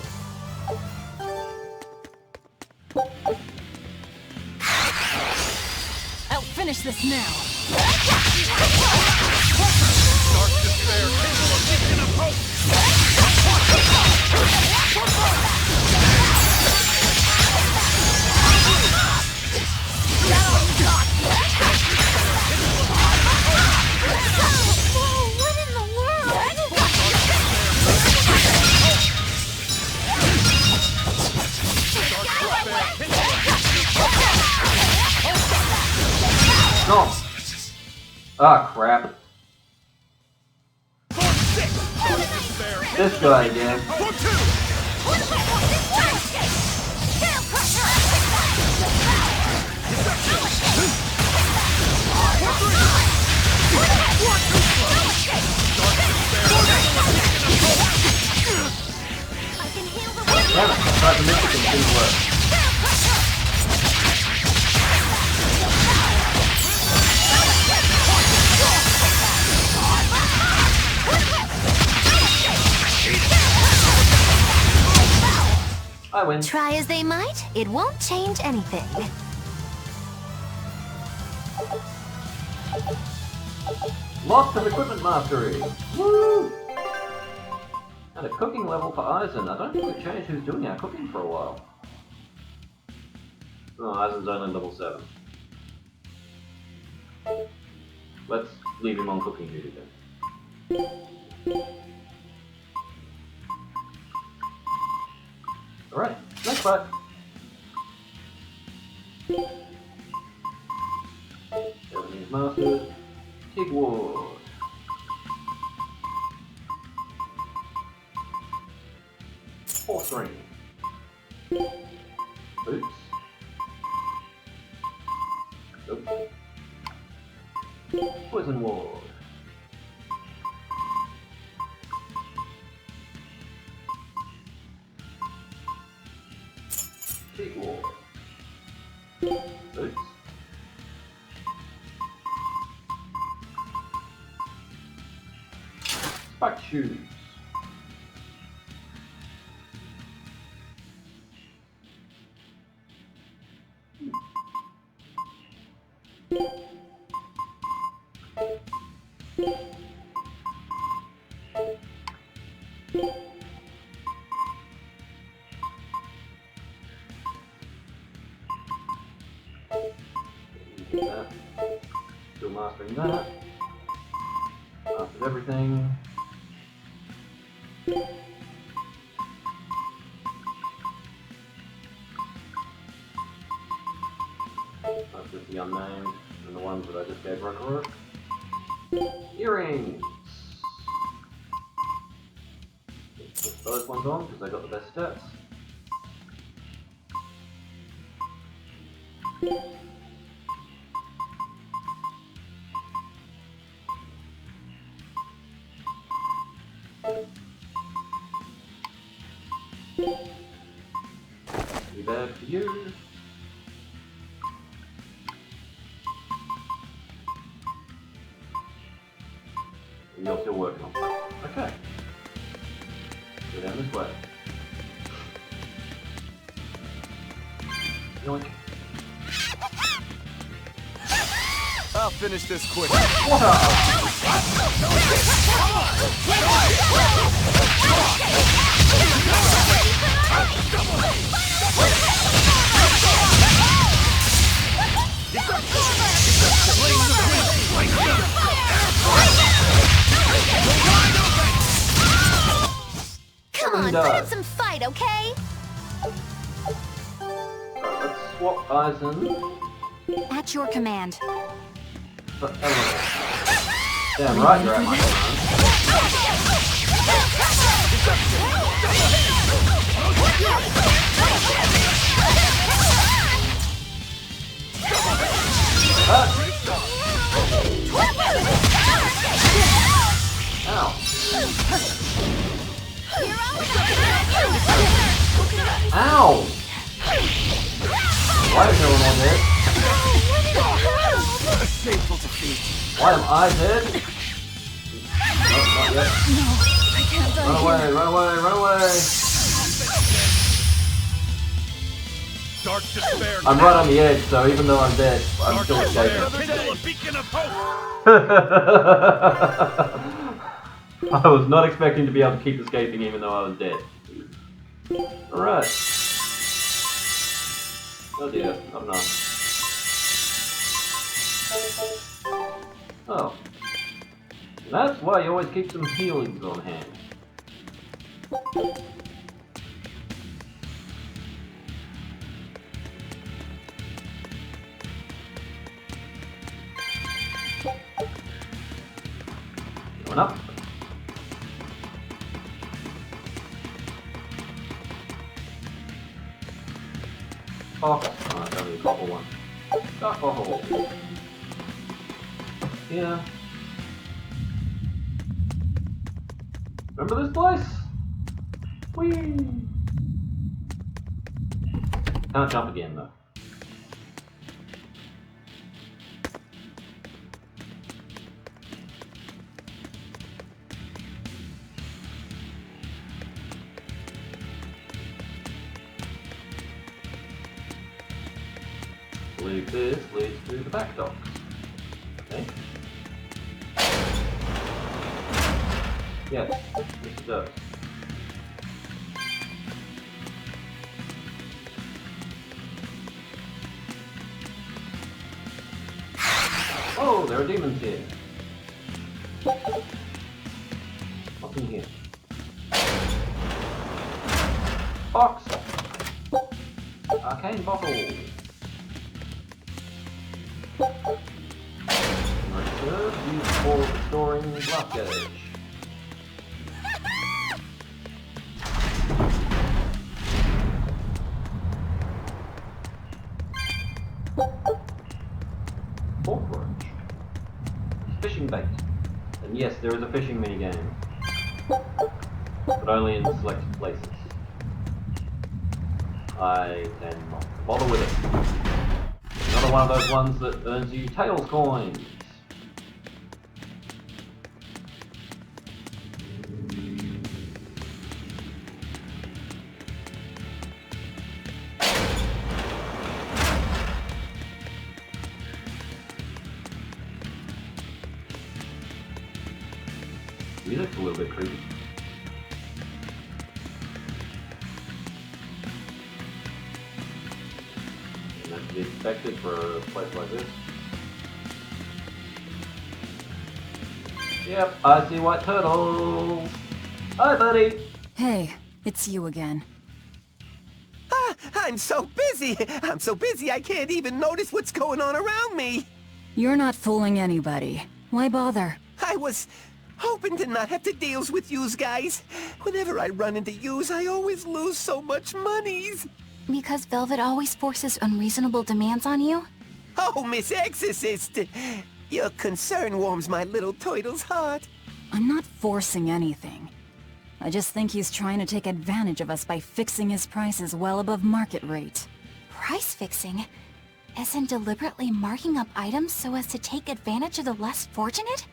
I'll finish this now. Dark despair, capable of taking a poke! What in the world? No! Ah, crap. This guy again. Damn it, I tried to miss it and it didn't work. I win. Try as they might, it won't change anything. Lots of equipment mastery! Woo! And a cooking level for Eisen. I don't think we've changed who's doing our cooking for a while. Oh, Eisen's only level 7. Let's leave him on cooking duty then. Alright, next fight. Everything's mastered. Take ward. Force ring. Oops. Nope. Poison ward. Take ward. Oops. Spike shoes. That. Still mastering that. Mastered everything. That's just the unnamed and the ones that I just gave Rokurok. Earrings! Put those ones on because they got the best stats. Be bad for you. And you're still working on that. Okay. Go down this way. Yoink. I'll finish this quick. Come on, put up some fight, okay? Let's swap Eisen. At your command. For Eleanor. Damn right you're at my command. Ow. Ow! Why is no one on there? A shameful defeat. Why am I dead? No, not yet. No, I can't die Run away, run away, run away! Dark despair. I'm right on the edge, so even though I'm dead, I'm still escaping. I was not expecting to be able to keep escaping even though I was dead. Alright. Oh dear, not enough. Oh. That's why you always keep some healings on hand. Going up. Fox. Oh, that's only a copper one. Dark hole. Yeah. Remember this place? Whee! Can't jump again though. I believe this leads to the back docks. think. Yes, this does. Oh, there are demons here. What's in here? Box! Arcane bottle! Reserve used for restoring glass gauge. Pork roach. Fishing bait. And yes, there is a fishing minigame. But only in selected places. I cannot bother with it. Another one of those ones that earns you Tails coins. Music's a little bit creepy. And that's to be expected for a place like this. Yep, I see white turtles. Hi, buddy. Hey, it's you again. I'm so busy! I'm so busy I can't even notice what's going on around me! You're not fooling anybody. Why bother? I was hoping to not have to deal with yous guys. Whenever I run into yous, I always lose so much monies. Because Velvet always forces unreasonable demands on you? Oh, Miss Exorcist! Your concern warms my little turtle's heart. I'm not forcing anything. I just think he's trying to take advantage of us by fixing his prices well above market rate. Price fixing? As in deliberately marking up items so as to take advantage of the less fortunate?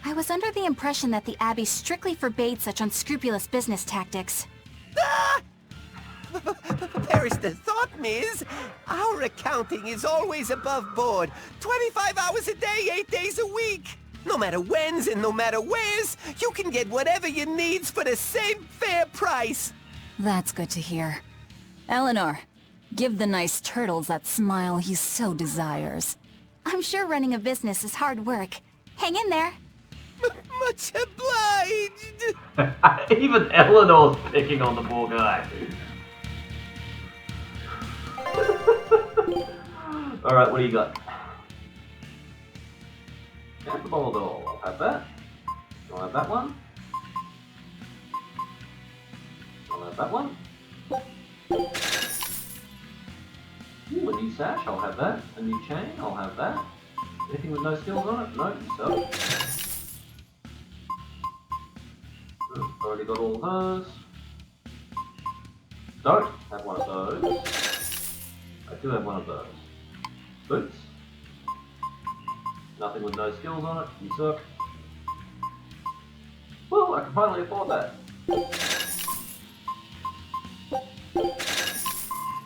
I was under the impression that the Abbey strictly forbade such unscrupulous business tactics. Ah! Perish the thought, Miss. Our accounting is always above board. 25 hours a day, 8 days a week. No matter whens and no matter wheres, you can get whatever you needs for the same fair price. That's good to hear. Eleanor, give the nice turtles that smile he so desires. I'm sure running a business is hard work. Hang in there. Much obliged. Even Eleanor's picking on the poor guy. Alright, what do you got? Basketball doll, I'll have that. I'll have that one. I'll have that one. Ooh, a new sash, I'll have that. A new chain, I'll have that. Anything with no skills on it? No, so. Already got all those. Don't have one of those. I do have one of those. Boots. Nothing with no skills on it. You suck. Well, I can finally afford that.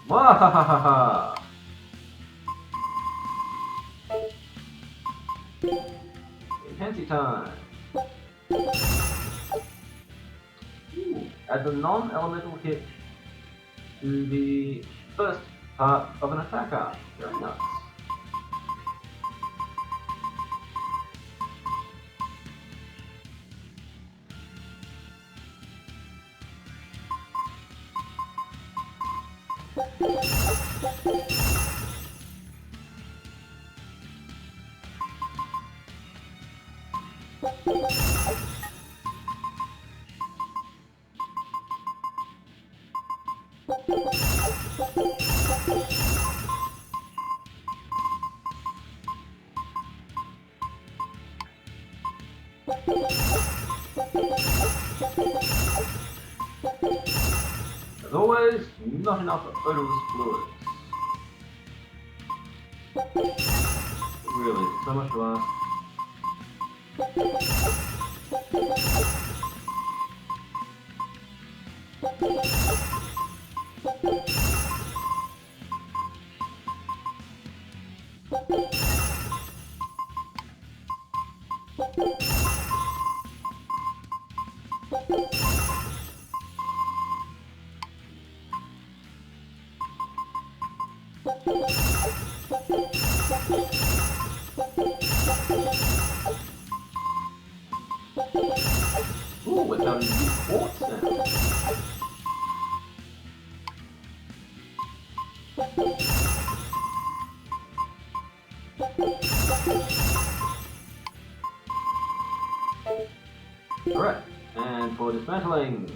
Wahahaha! Fancy time. Ooh, add the non-elemental hit to the first part of an attacker. Very nice. As always, not enough odorless fluids. Really, so much to ask. Ooh, we're down to sports now. Alright, and for dismantling.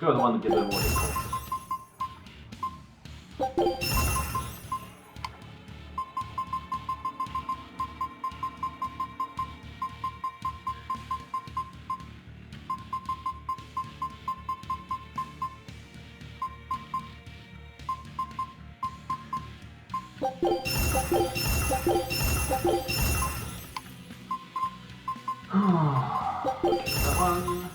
Let's go with the one that gives them more hit points. That one.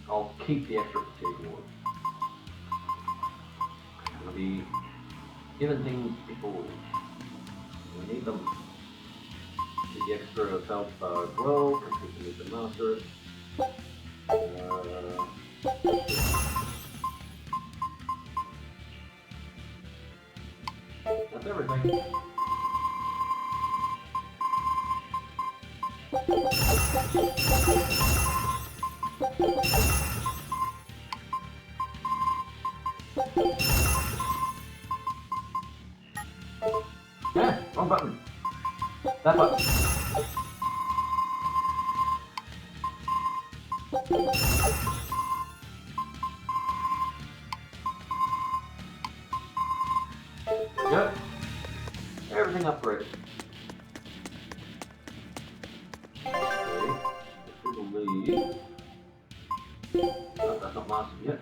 I'll keep the extra fatigue ward. I'll be giving things people who need them. The extra health bar as well, completely with the master. That's everything. Yeah, wrong button. That button. Good. Everything upgraded. Okay. This is a lead. Oh, that's not mastered yet.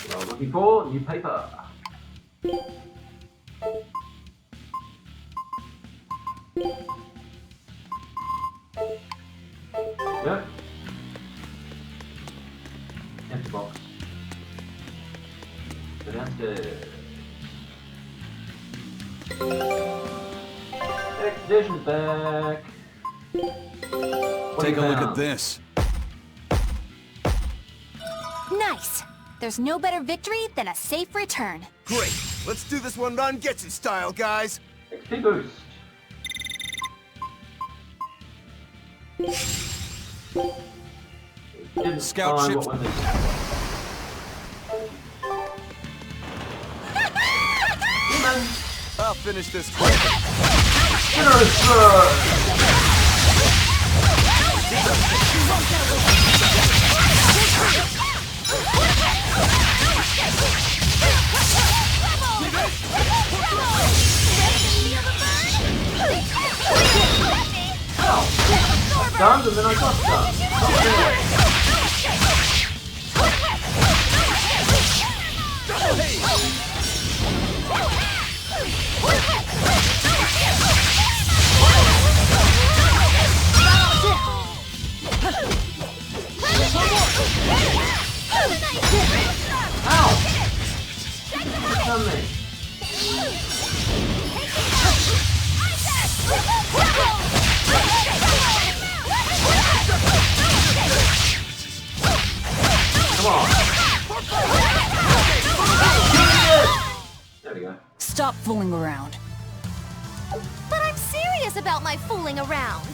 Well, looking for new paper. Yep. Empty box. Go downstairs. Expedition's back. Take a look at this. Nice. There's no better victory than a safe return. Great. Let's do this one run Getsu style, guys. XP boost. Scout ship. I'll finish this quick. Stunned and then I got stunned. Ow! Stun me. fooling around. But I'm serious about my fooling around.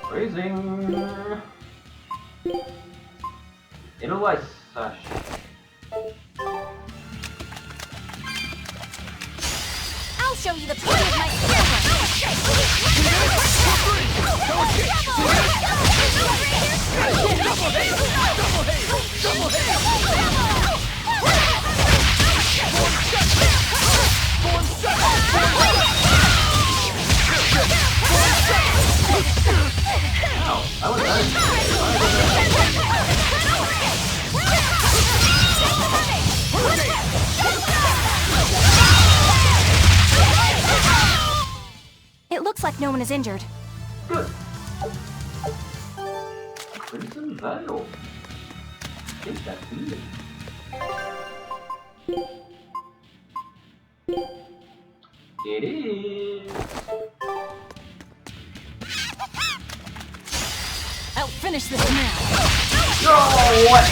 Raising. Inner light sash. I'll show you the beauty of my It looks like no one is injured. Good. Crimson Veil. I think that's it. It is. I'll finish this now. No! What?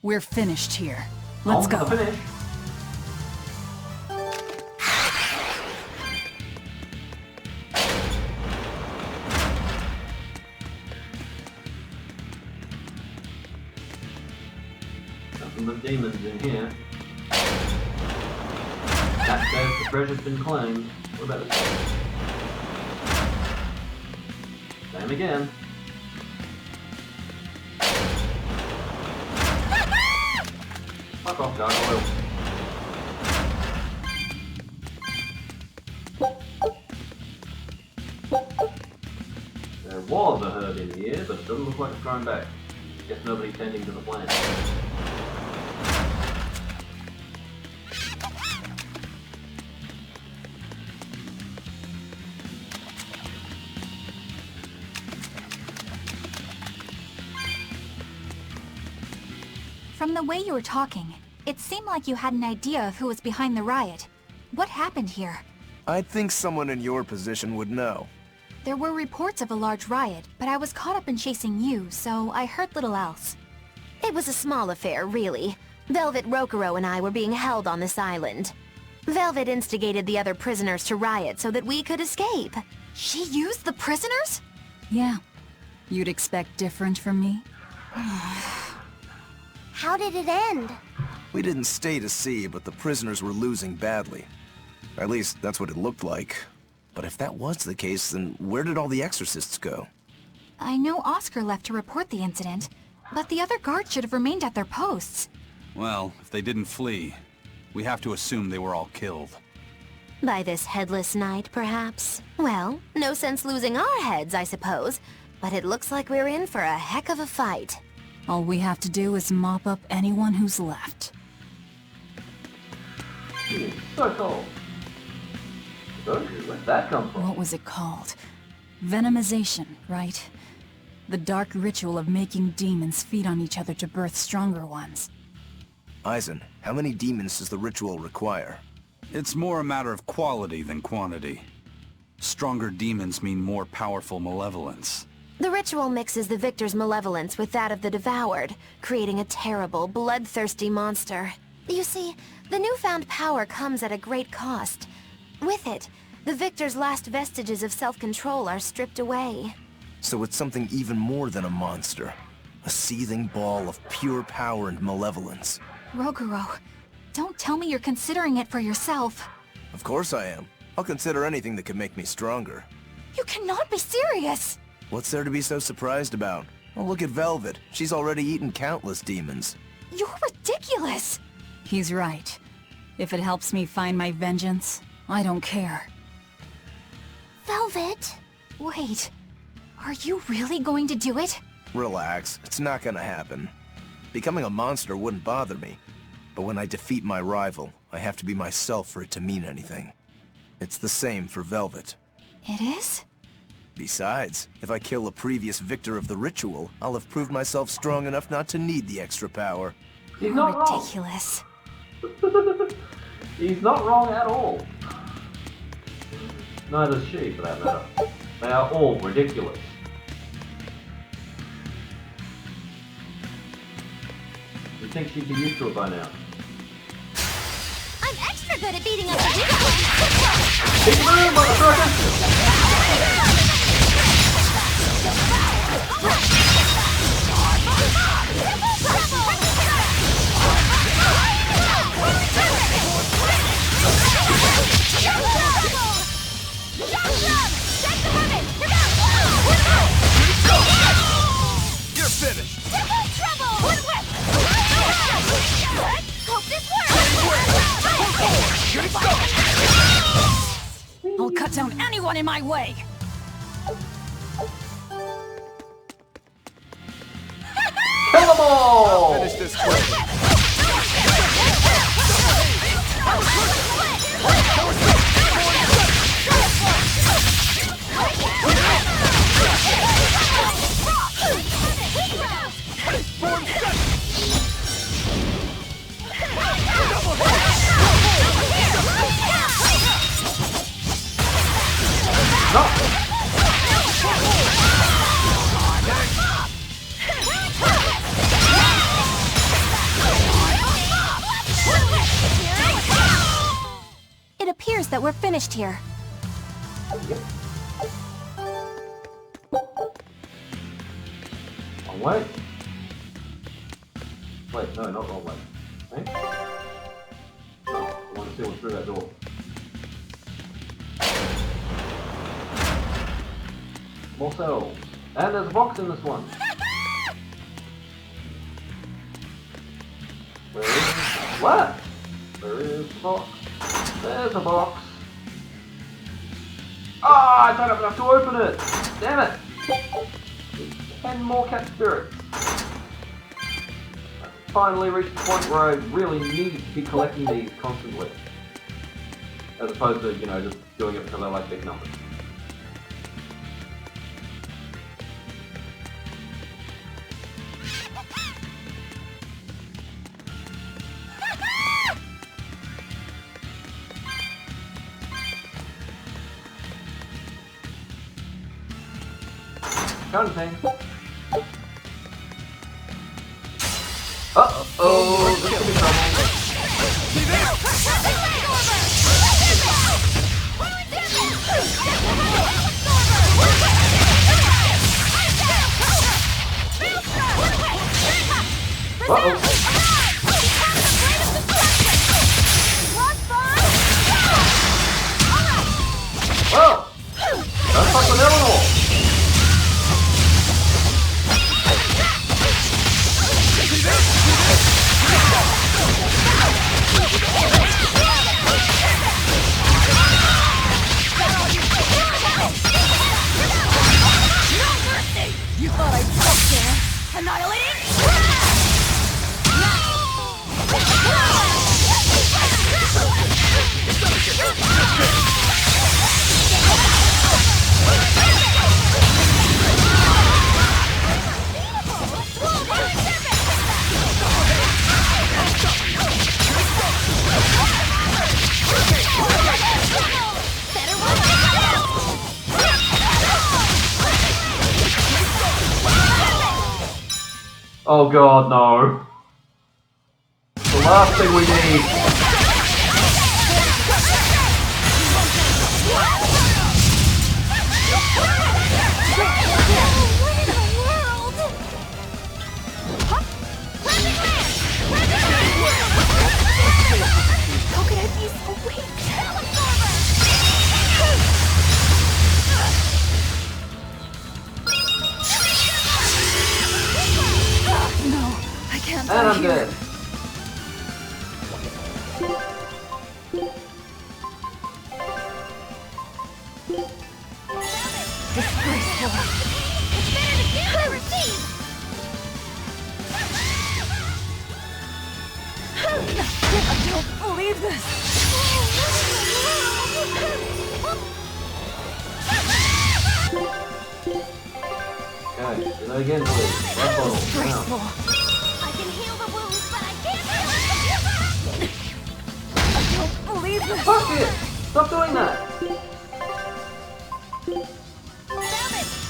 We're finished here. Let's go. Finish. Nothing but demons in here. That says the treasure's been claimed. What about this? Same again. Fuck off, gargoyle. There was a herd in here, but it doesn't look like it's going back. Guess nobody's tending to the plant. From the way you were talking, it seemed like you had an idea of who was behind the riot. What happened here? I'd think someone in your position would know. There were reports of a large riot, but I was caught up in chasing you, so I heard little else. It was a small affair, really. Velvet Rokuro and I were being held on this island. Velvet instigated the other prisoners to riot so that we could escape. She used the prisoners? Yeah. You'd expect different from me? How did it end? We didn't stay to see, but the prisoners were losing badly. At least, that's what it looked like. But if that was the case, then where did all the exorcists go? I know Oscar left to report the incident, but the other guards should have remained at their posts. Well, if they didn't flee, we have to assume they were all killed. By this headless knight, perhaps? Well, no sense losing our heads, I suppose. But it looks like we're in for a heck of a fight. All we have to do is mop up anyone who's left. Circle. Where'd that come from? What was it called? Venomization, right? The dark ritual of making demons feed on each other to birth stronger ones. Eisen, how many demons does the ritual require? It's more a matter of quality than quantity. Stronger demons mean more powerful malevolence. The ritual mixes the victor's malevolence with that of the devoured, creating a terrible, bloodthirsty monster. You see, the newfound power comes at a great cost. With it, the victor's last vestiges of self-control are stripped away. So it's something even more than a monster. A seething ball of pure power and malevolence. Roguro, don't tell me you're considering it for yourself. Of course I am. I'll consider anything that can make me stronger. You cannot be serious! What's there to be so surprised about? Well, look at Velvet. She's already eaten countless demons. You're ridiculous! He's right. If it helps me find my vengeance, I don't care. Velvet! Wait, are you really going to do it? Relax, it's not gonna happen. Becoming a monster wouldn't bother me. But when I defeat my rival, I have to be myself for it to mean anything. It's the same for Velvet. It is? Besides, if I kill a previous victor of the ritual, I'll have proved myself strong enough not to need the extra power. He's not ridiculous. Wrong. He's not wrong at all. Neither is she, for that matter. They are all ridiculous. You'd think she'd be used to it by now. I'm extra good at beating up the weak Big room, motherfucker! You're finished. I'll cut down anyone in my way! Kill them all! Finish this quick. It appears that we're finished here. Wrong way. Wait, no, not wrong way. Eh? No, I want to see what's through that door. More cells. And there's a box in this one. Where is it? What? Where is the box? There's a box. Ah, I don't have enough to open it. Damn it. 10 more cat spirits. I finally reached the point where I really need to be collecting these constantly. As opposed to, you know, just doing it because I like big numbers. Counting. Uh-oh, this could be trouble. Well, that's like the devil. You thought I'd stop there? Annihilating? Oh god, no. The last thing we need. How could I be so weak? No, I can't And die I'm here. dead. Disgraceful. It's better to give than receive. I don't believe this. Okay, do that again, please. Blood bottle. Disgraceful. Now. I can heal the wounds, but I can't. I don't believe this. Fuck it! Stop doing that!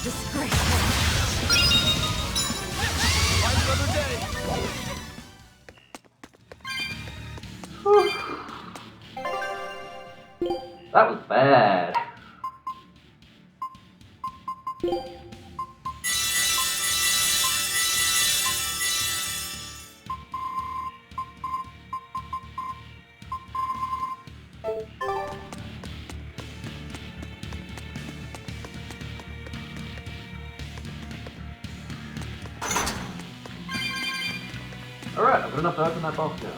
Disgraceful. Another day. That was bad. Alright, I've got enough to open that box now.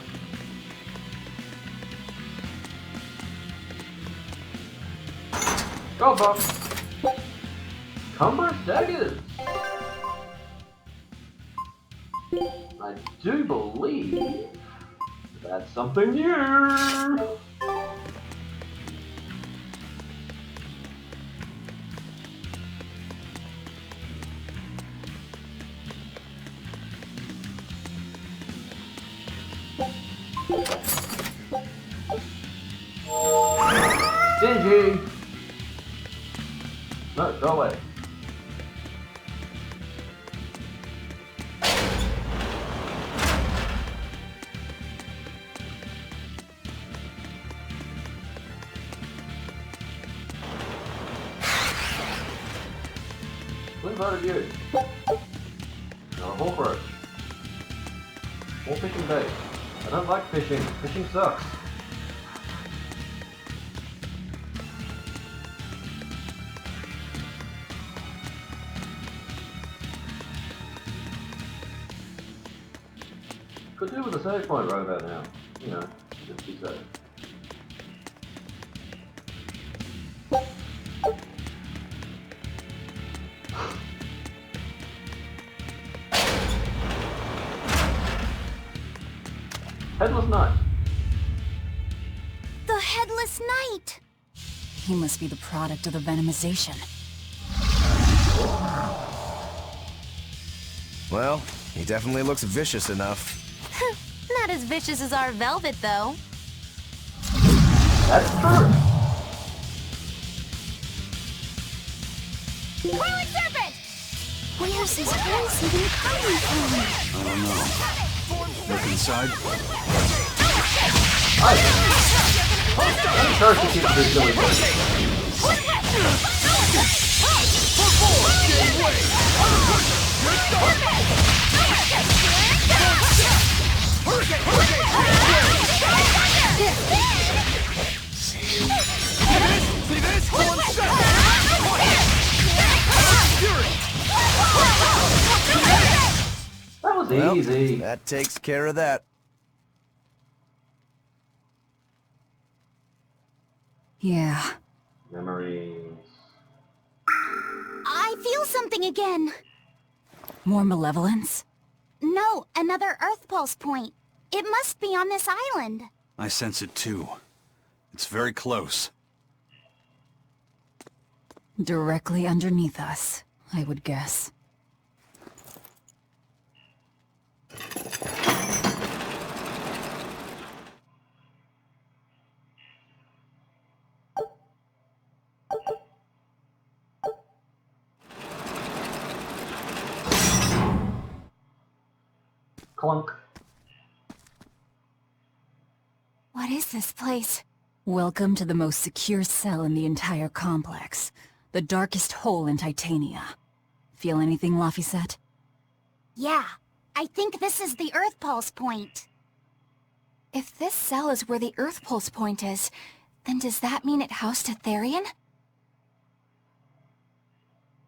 Go box! Cumbrous daggers! I do believe that's something new! Stingy! No, go away. What about you? No, whole for it. More fishing bait. I don't like fishing. Fishing sucks. Could do with a save point right about now. You know, just be safe. Headless Knight. The Headless Knight. He must be the product of the venomization. Well, he definitely looks vicious enough. Not as vicious as our Velvet, though. That's true. Coiling Serpent! Where's his voice even coming from? I don't know. Look inside. I'm sure she keeps this silly See this? One shot! That was Well, easy. that takes care of that. Yeah. Memories. I feel something again. More malevolence? No, another Earth Pulse point. It must be on this island. I sense it too. It's very close. Directly underneath us, I would guess. Clunk. What is this place? Welcome to the most secure cell in the entire complex. The darkest hole in Titania. Feel anything, Laphicet? Yeah, I think this is the Earth Pulse point. If this cell is where the Earth Pulse point is, then does that mean it housed a Therian?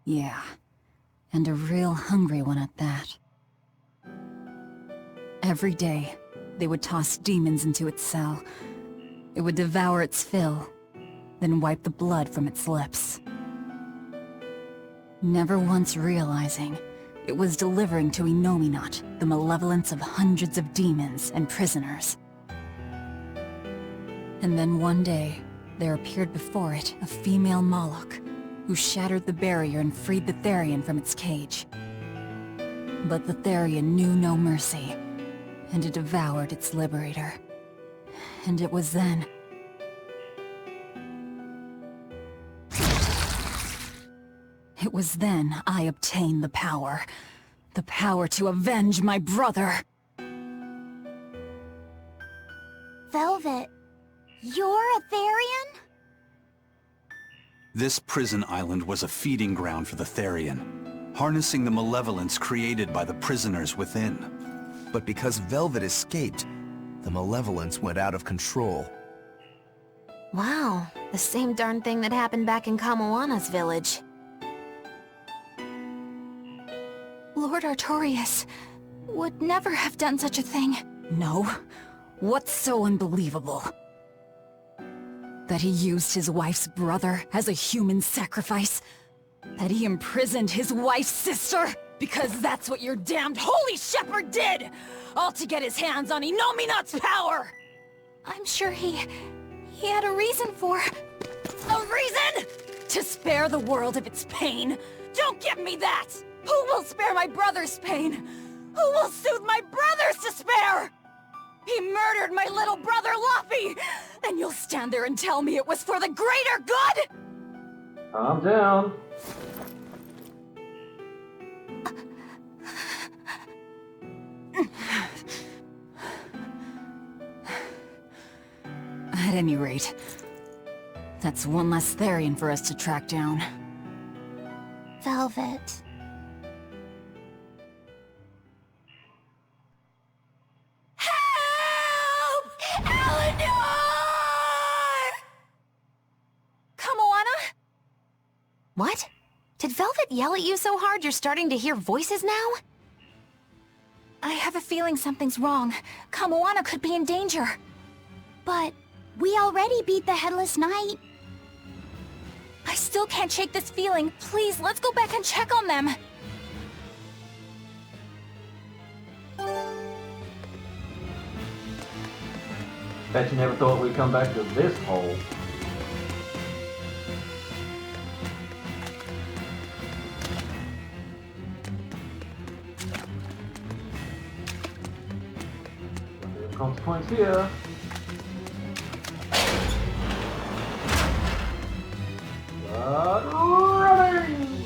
Yeah. And a real hungry one at that. Every day, they would toss demons into its cell. It would devour its fill, then wipe the blood from its lips. Never once realizing, it was delivering to Inominat the malevolence of hundreds of demons and prisoners. And then one day, there appeared before it a female Moloch, who shattered the barrier and freed the Therian from its cage. But the Therian knew no mercy, and it devoured its liberator. And it was then... It was then I obtained the power. The power to avenge my brother. Velvet, you're a Therian? This prison island was a feeding ground for the Therian, harnessing the malevolence created by the prisoners within. But because Velvet escaped, the malevolence went out of control. Wow, the same darn thing that happened back in Kamoana's village. Lord Artorias would never have done such a thing. No. What's so unbelievable? That he used his wife's brother as a human sacrifice? That he imprisoned his wife's sister? Because that's what your damned Holy Shepherd did! All to get his hands on Inominat's power! I'm sure he had a reason for... A reason? To spare the world of its pain? Don't give me that! Who will spare my brother's pain? Who will soothe my brother's despair? He murdered my little brother, Luffy! And you'll stand there and tell me it was for the greater good? Calm down. At any rate, that's one less Therian for us to track down. Velvet. What? Did Velvet yell at you so hard you're starting to hear voices now? I have a feeling something's wrong. Kamoana could be in danger. But we already beat the Headless Knight. I still can't shake this feeling. Please, let's go back and check on them. Bet you never thought we'd come back to this hole. Consequence here. Running!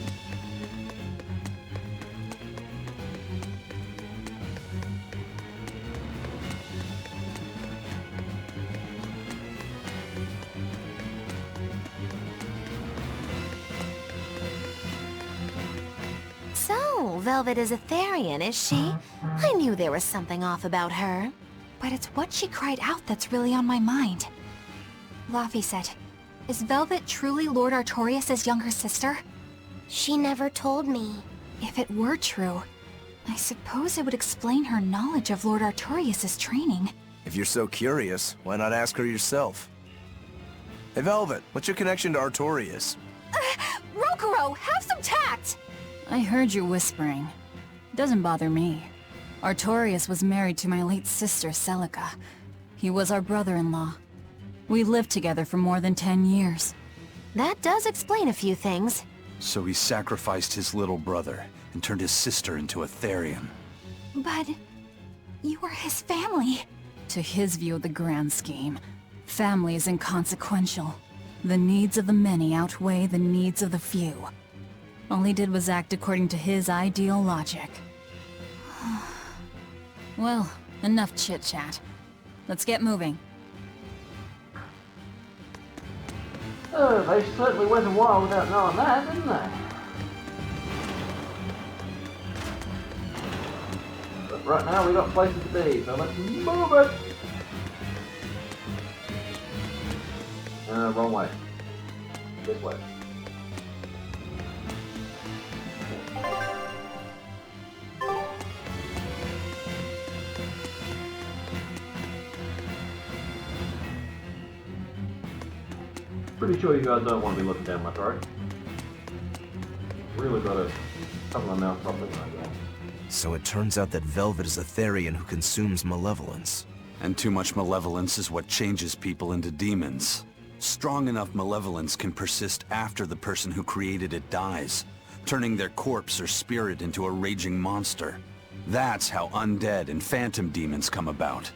So, Velvet is a Therian, is she? I knew there was something off about her. But it's what she cried out that's really on my mind. Laphicet, is Velvet truly Lord Artorias' younger sister? She never told me. If it were true, I suppose it would explain her knowledge of Lord Artorias' training. If you're so curious, why not ask her yourself? Hey Velvet, what's your connection to Artorias? Rokuro, have some tact! I heard you whispering. Doesn't bother me. Artorias was married to my late sister, Celica. He was our brother-in-law. We lived together for more than 10 years. That does explain a few things. So he sacrificed his little brother and turned his sister into a Therian. But... you were his family. To his view of the grand scheme, family is inconsequential. The needs of the many outweigh the needs of the few. All he did was act according to his ideal logic. Well, enough chit-chat. Let's get moving. They certainly went a while without knowing that, didn't they? But right now we got places to be, so let's move it! Wrong way. This way. Pretty sure you guys don't want to be looking down my throat. Really gotta cover my mouth properly when I go. So it turns out that Velvet is a Therian who consumes malevolence. And too much malevolence is what changes people into demons. Strong enough malevolence can persist after the person who created it dies, turning their corpse or spirit into a raging monster. That's how undead and phantom demons come about.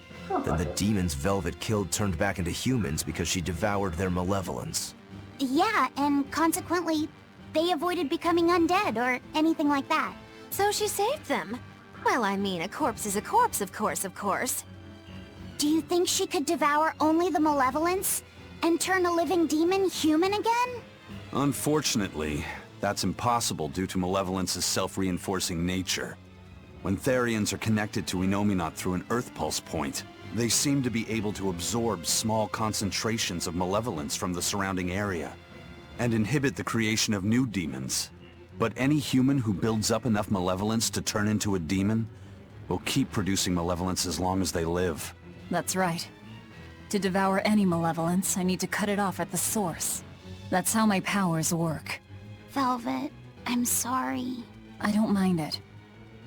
Then the demons Velvet killed turned back into humans because she devoured their malevolence. Yeah, and consequently, they avoided becoming undead or anything like that. So she saved them. Well, I mean, a corpse is a corpse, of course. Do you think she could devour only the malevolence and turn a living demon human again? Unfortunately, that's impossible due to malevolence's self-reinforcing nature. When Therians are connected to Enominat through an Earth Pulse point, they seem to be able to absorb small concentrations of malevolence from the surrounding area, and inhibit the creation of new demons. But any human who builds up enough malevolence to turn into a demon will keep producing malevolence as long as they live. That's right. To devour any malevolence, I need to cut it off at the source. That's how my powers work. Velvet, I'm sorry. I don't mind it.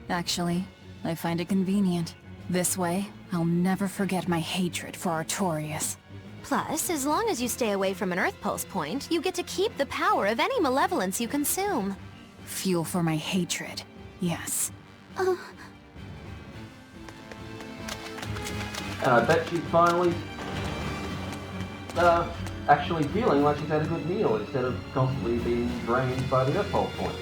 Actually, I find it convenient. This way, I'll never forget my hatred for Artorias. Plus, as long as you stay away from an Earth Pulse point, you get to keep the power of any malevolence you consume. Fuel for my hatred, yes. And I bet she's finally actually feeling like she's had a good meal instead of constantly being drained by the Earth Pulse point.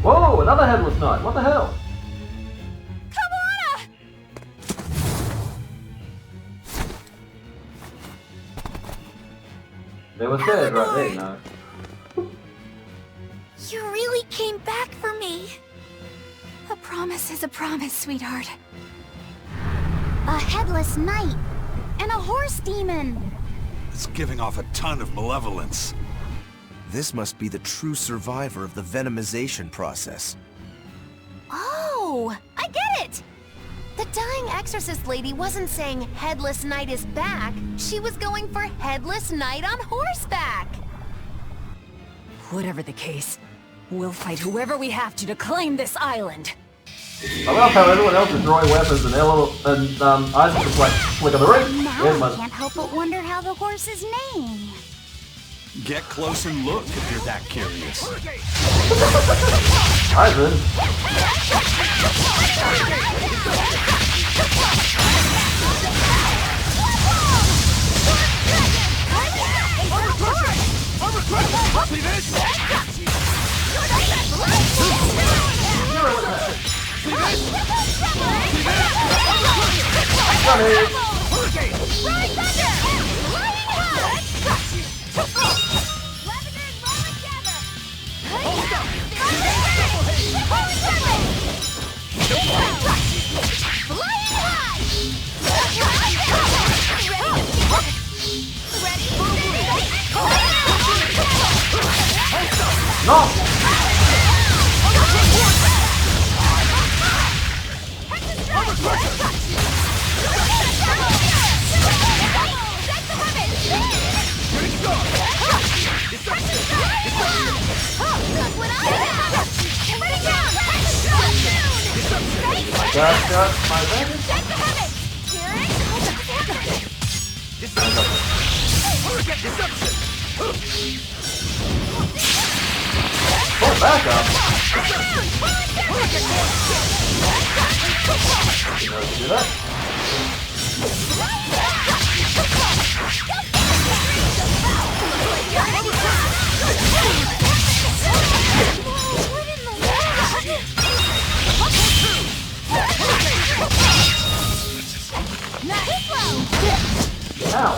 Whoa, another headless knight, what the hell? They were scared right there, you know. You really came back for me. A promise is a promise, sweetheart. A headless knight and a horse demon. It's giving off a ton of malevolence. This must be the true survivor of the venomization process. Oh, I get it! The dying exorcist lady wasn't saying Headless Knight is back. She was going for Headless Knight on horseback. Whatever the case, we'll fight whoever we have to claim this island. I love how everyone else is drawing weapons and Isaac is like, flick of the ring. Now I can't help but wonder how the horse's name. Get close and look if you're that curious. Ivan. See this? No! Got my advantage. Oh, back up. You know how to do that? Ow.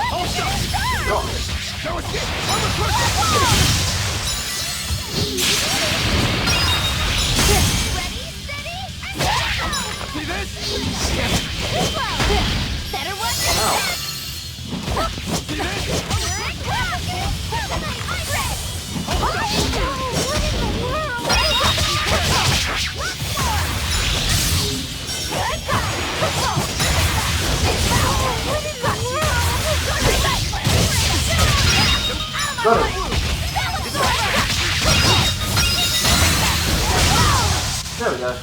Better watch it. Got it. There we go.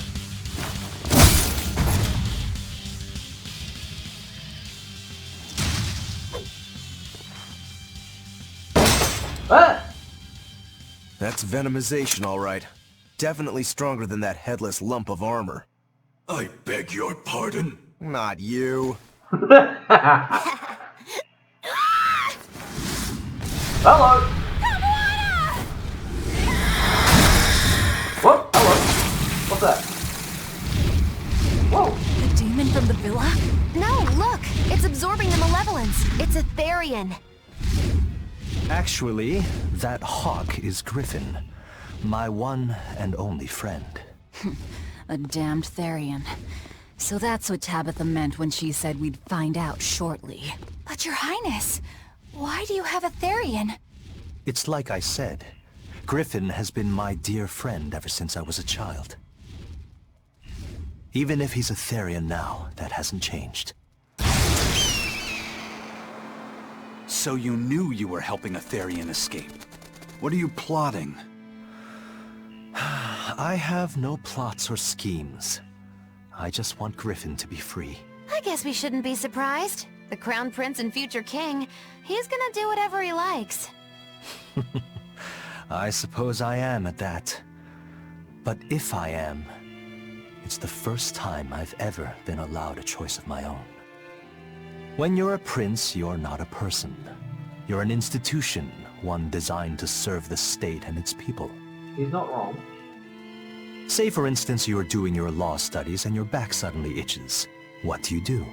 Ah! That's venomization, all right. Definitely stronger than that headless lump of armor. I beg your pardon? Not you. Hello! What? Hello? What's that? Whoa! The demon from the villa? No, look! It's absorbing the malevolence. It's a Therian. Actually, that hawk is Griffin. My one and only friend. A damned Therian. So that's what Tabitha meant when she said we'd find out shortly. But Your Highness, why do you have a Therian? It's like I said. Griffin has been my dear friend ever since I was a child. Even if he's a Therian now, that hasn't changed. So you knew you were helping a Therian escape. What are you plotting? I have no plots or schemes. I just want Griffin to be free. I guess we shouldn't be surprised. The Crown Prince and future king, he's gonna do whatever he likes. I suppose I am at that. But if I am, it's the first time I've ever been allowed a choice of my own. When you're a prince, you're not a person. You're an institution, one designed to serve the state and its people. He's not wrong. Say, for instance, you're doing your law studies and your back suddenly itches. What do?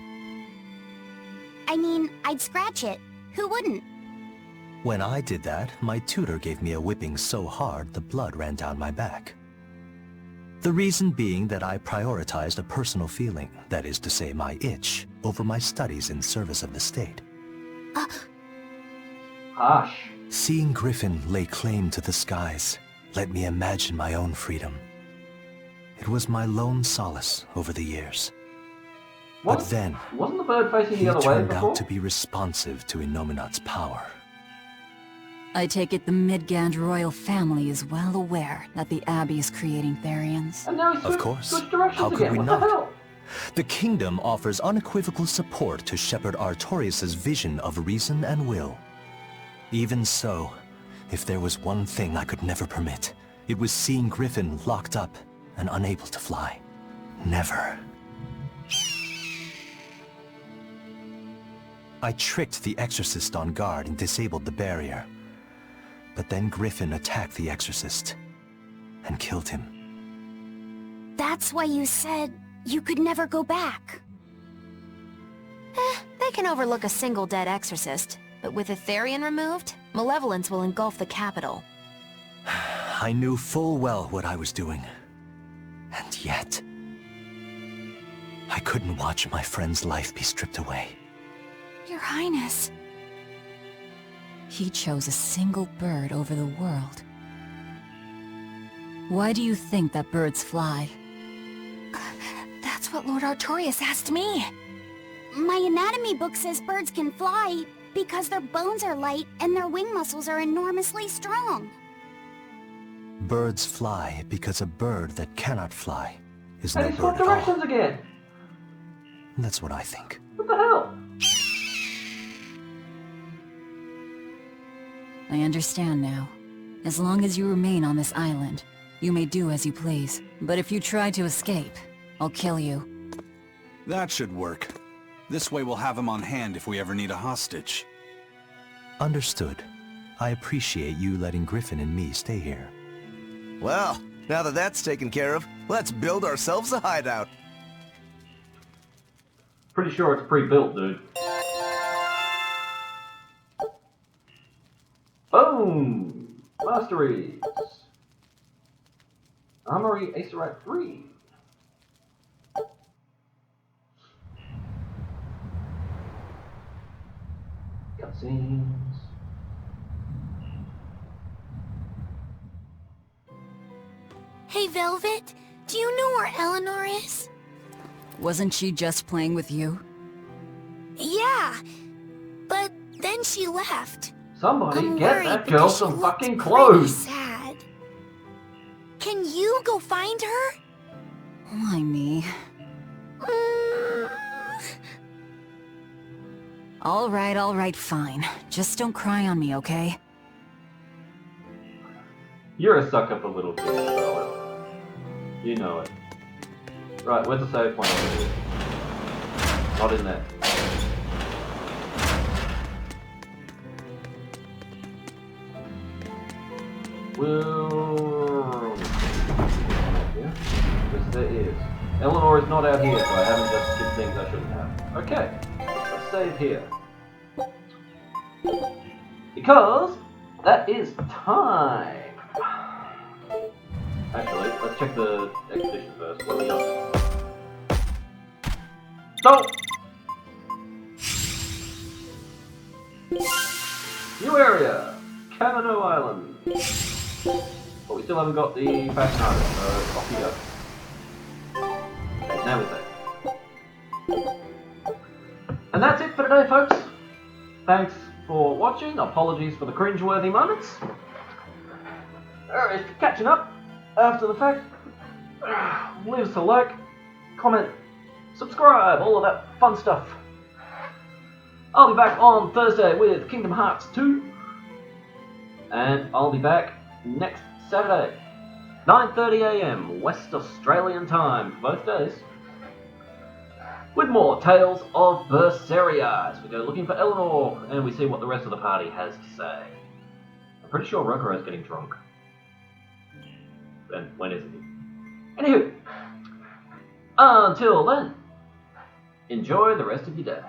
I mean, I'd scratch it. Who wouldn't? When I did that, my tutor gave me a whipping so hard the blood ran down my back. The reason being that I prioritized a personal feeling, that is to say my itch, over my studies in service of the state. Harsh. Seeing Griffin lay claim to the skies let me imagine my own freedom. It was my lone solace over the years. But then, wasn't the bird facing he the other way turned before? out to be responsive to Innominat's power. I take it the Midgand royal family is well aware that the Abbey is creating Therians. And now he's Of course. switched directions How could again. we What not? the hell? The kingdom offers unequivocal support to Shepherd Artorius' vision of reason and will. Even so, if there was one thing I could never permit, it was seeing Griffin locked up and unable to fly. Never. I tricked the Exorcist on guard and disabled the barrier. But then Griffin attacked the Exorcist and killed him. That's why you said you could never go back. They can overlook a single dead exorcist, but with a Therian removed, malevolence will engulf the capital. I knew full well what I was doing. And yet, I couldn't watch my friend's life be stripped away. Your Highness. He chose a single bird over the world. Why do you think that birds fly? That's what Lord Artorius asked me. My anatomy book says birds can fly because their bones are light and their wing muscles are enormously strong. Birds fly because a bird that cannot fly is And no he swapped bird at all. directions again. That's what I think. What the hell? I understand now. As long as you remain on this island, you may do as you please. But if you try to escape, I'll kill you. That should work. This way we'll have him on hand if we ever need a hostage. Understood. I appreciate you letting Griffin and me stay here. Well, now that that's taken care of, let's build ourselves a hideout. Pretty sure it's pre-built, dude. Boom! Masteries! Armory Acerat 3. Cutscenes. Hey, Velvet, do you know where Eleanor is? Wasn't she just playing with you? Yeah, but then she left. Somebody I'm get worried that because girl she some looked fucking pretty clothes! sad. Can you go find her? Why me? All right, fine. Just don't cry on me, okay? You're a sucker for little kids, Charlotte. You know it. Right, where's the save point over here? Not in there. Well... Yes, there is. Eleanor is not out here, so I haven't just skipped things I shouldn't have. Okay, let's save here. Because that is time! Actually, let's check the expedition first. What do we got? So! New area! Kamino Island. But we still haven't got the fashion artist, so off you go. Okay, now we save. And that's it for today, folks. Thanks for watching. Apologies for the cringeworthy moments. Alright, catching up after the fact. Leave us a like, comment, subscribe, all of that fun stuff. I'll be back on Thursday with Kingdom Hearts 2. And I'll be back next Saturday, 9:30 AM West Australian time for both days, with more Tales of Berseria as we go looking for Eleanor and we see what the rest of the party has to say. I'm pretty sure Rokuro's getting drunk. And when isn't he? Anywho, until then, enjoy the rest of your day.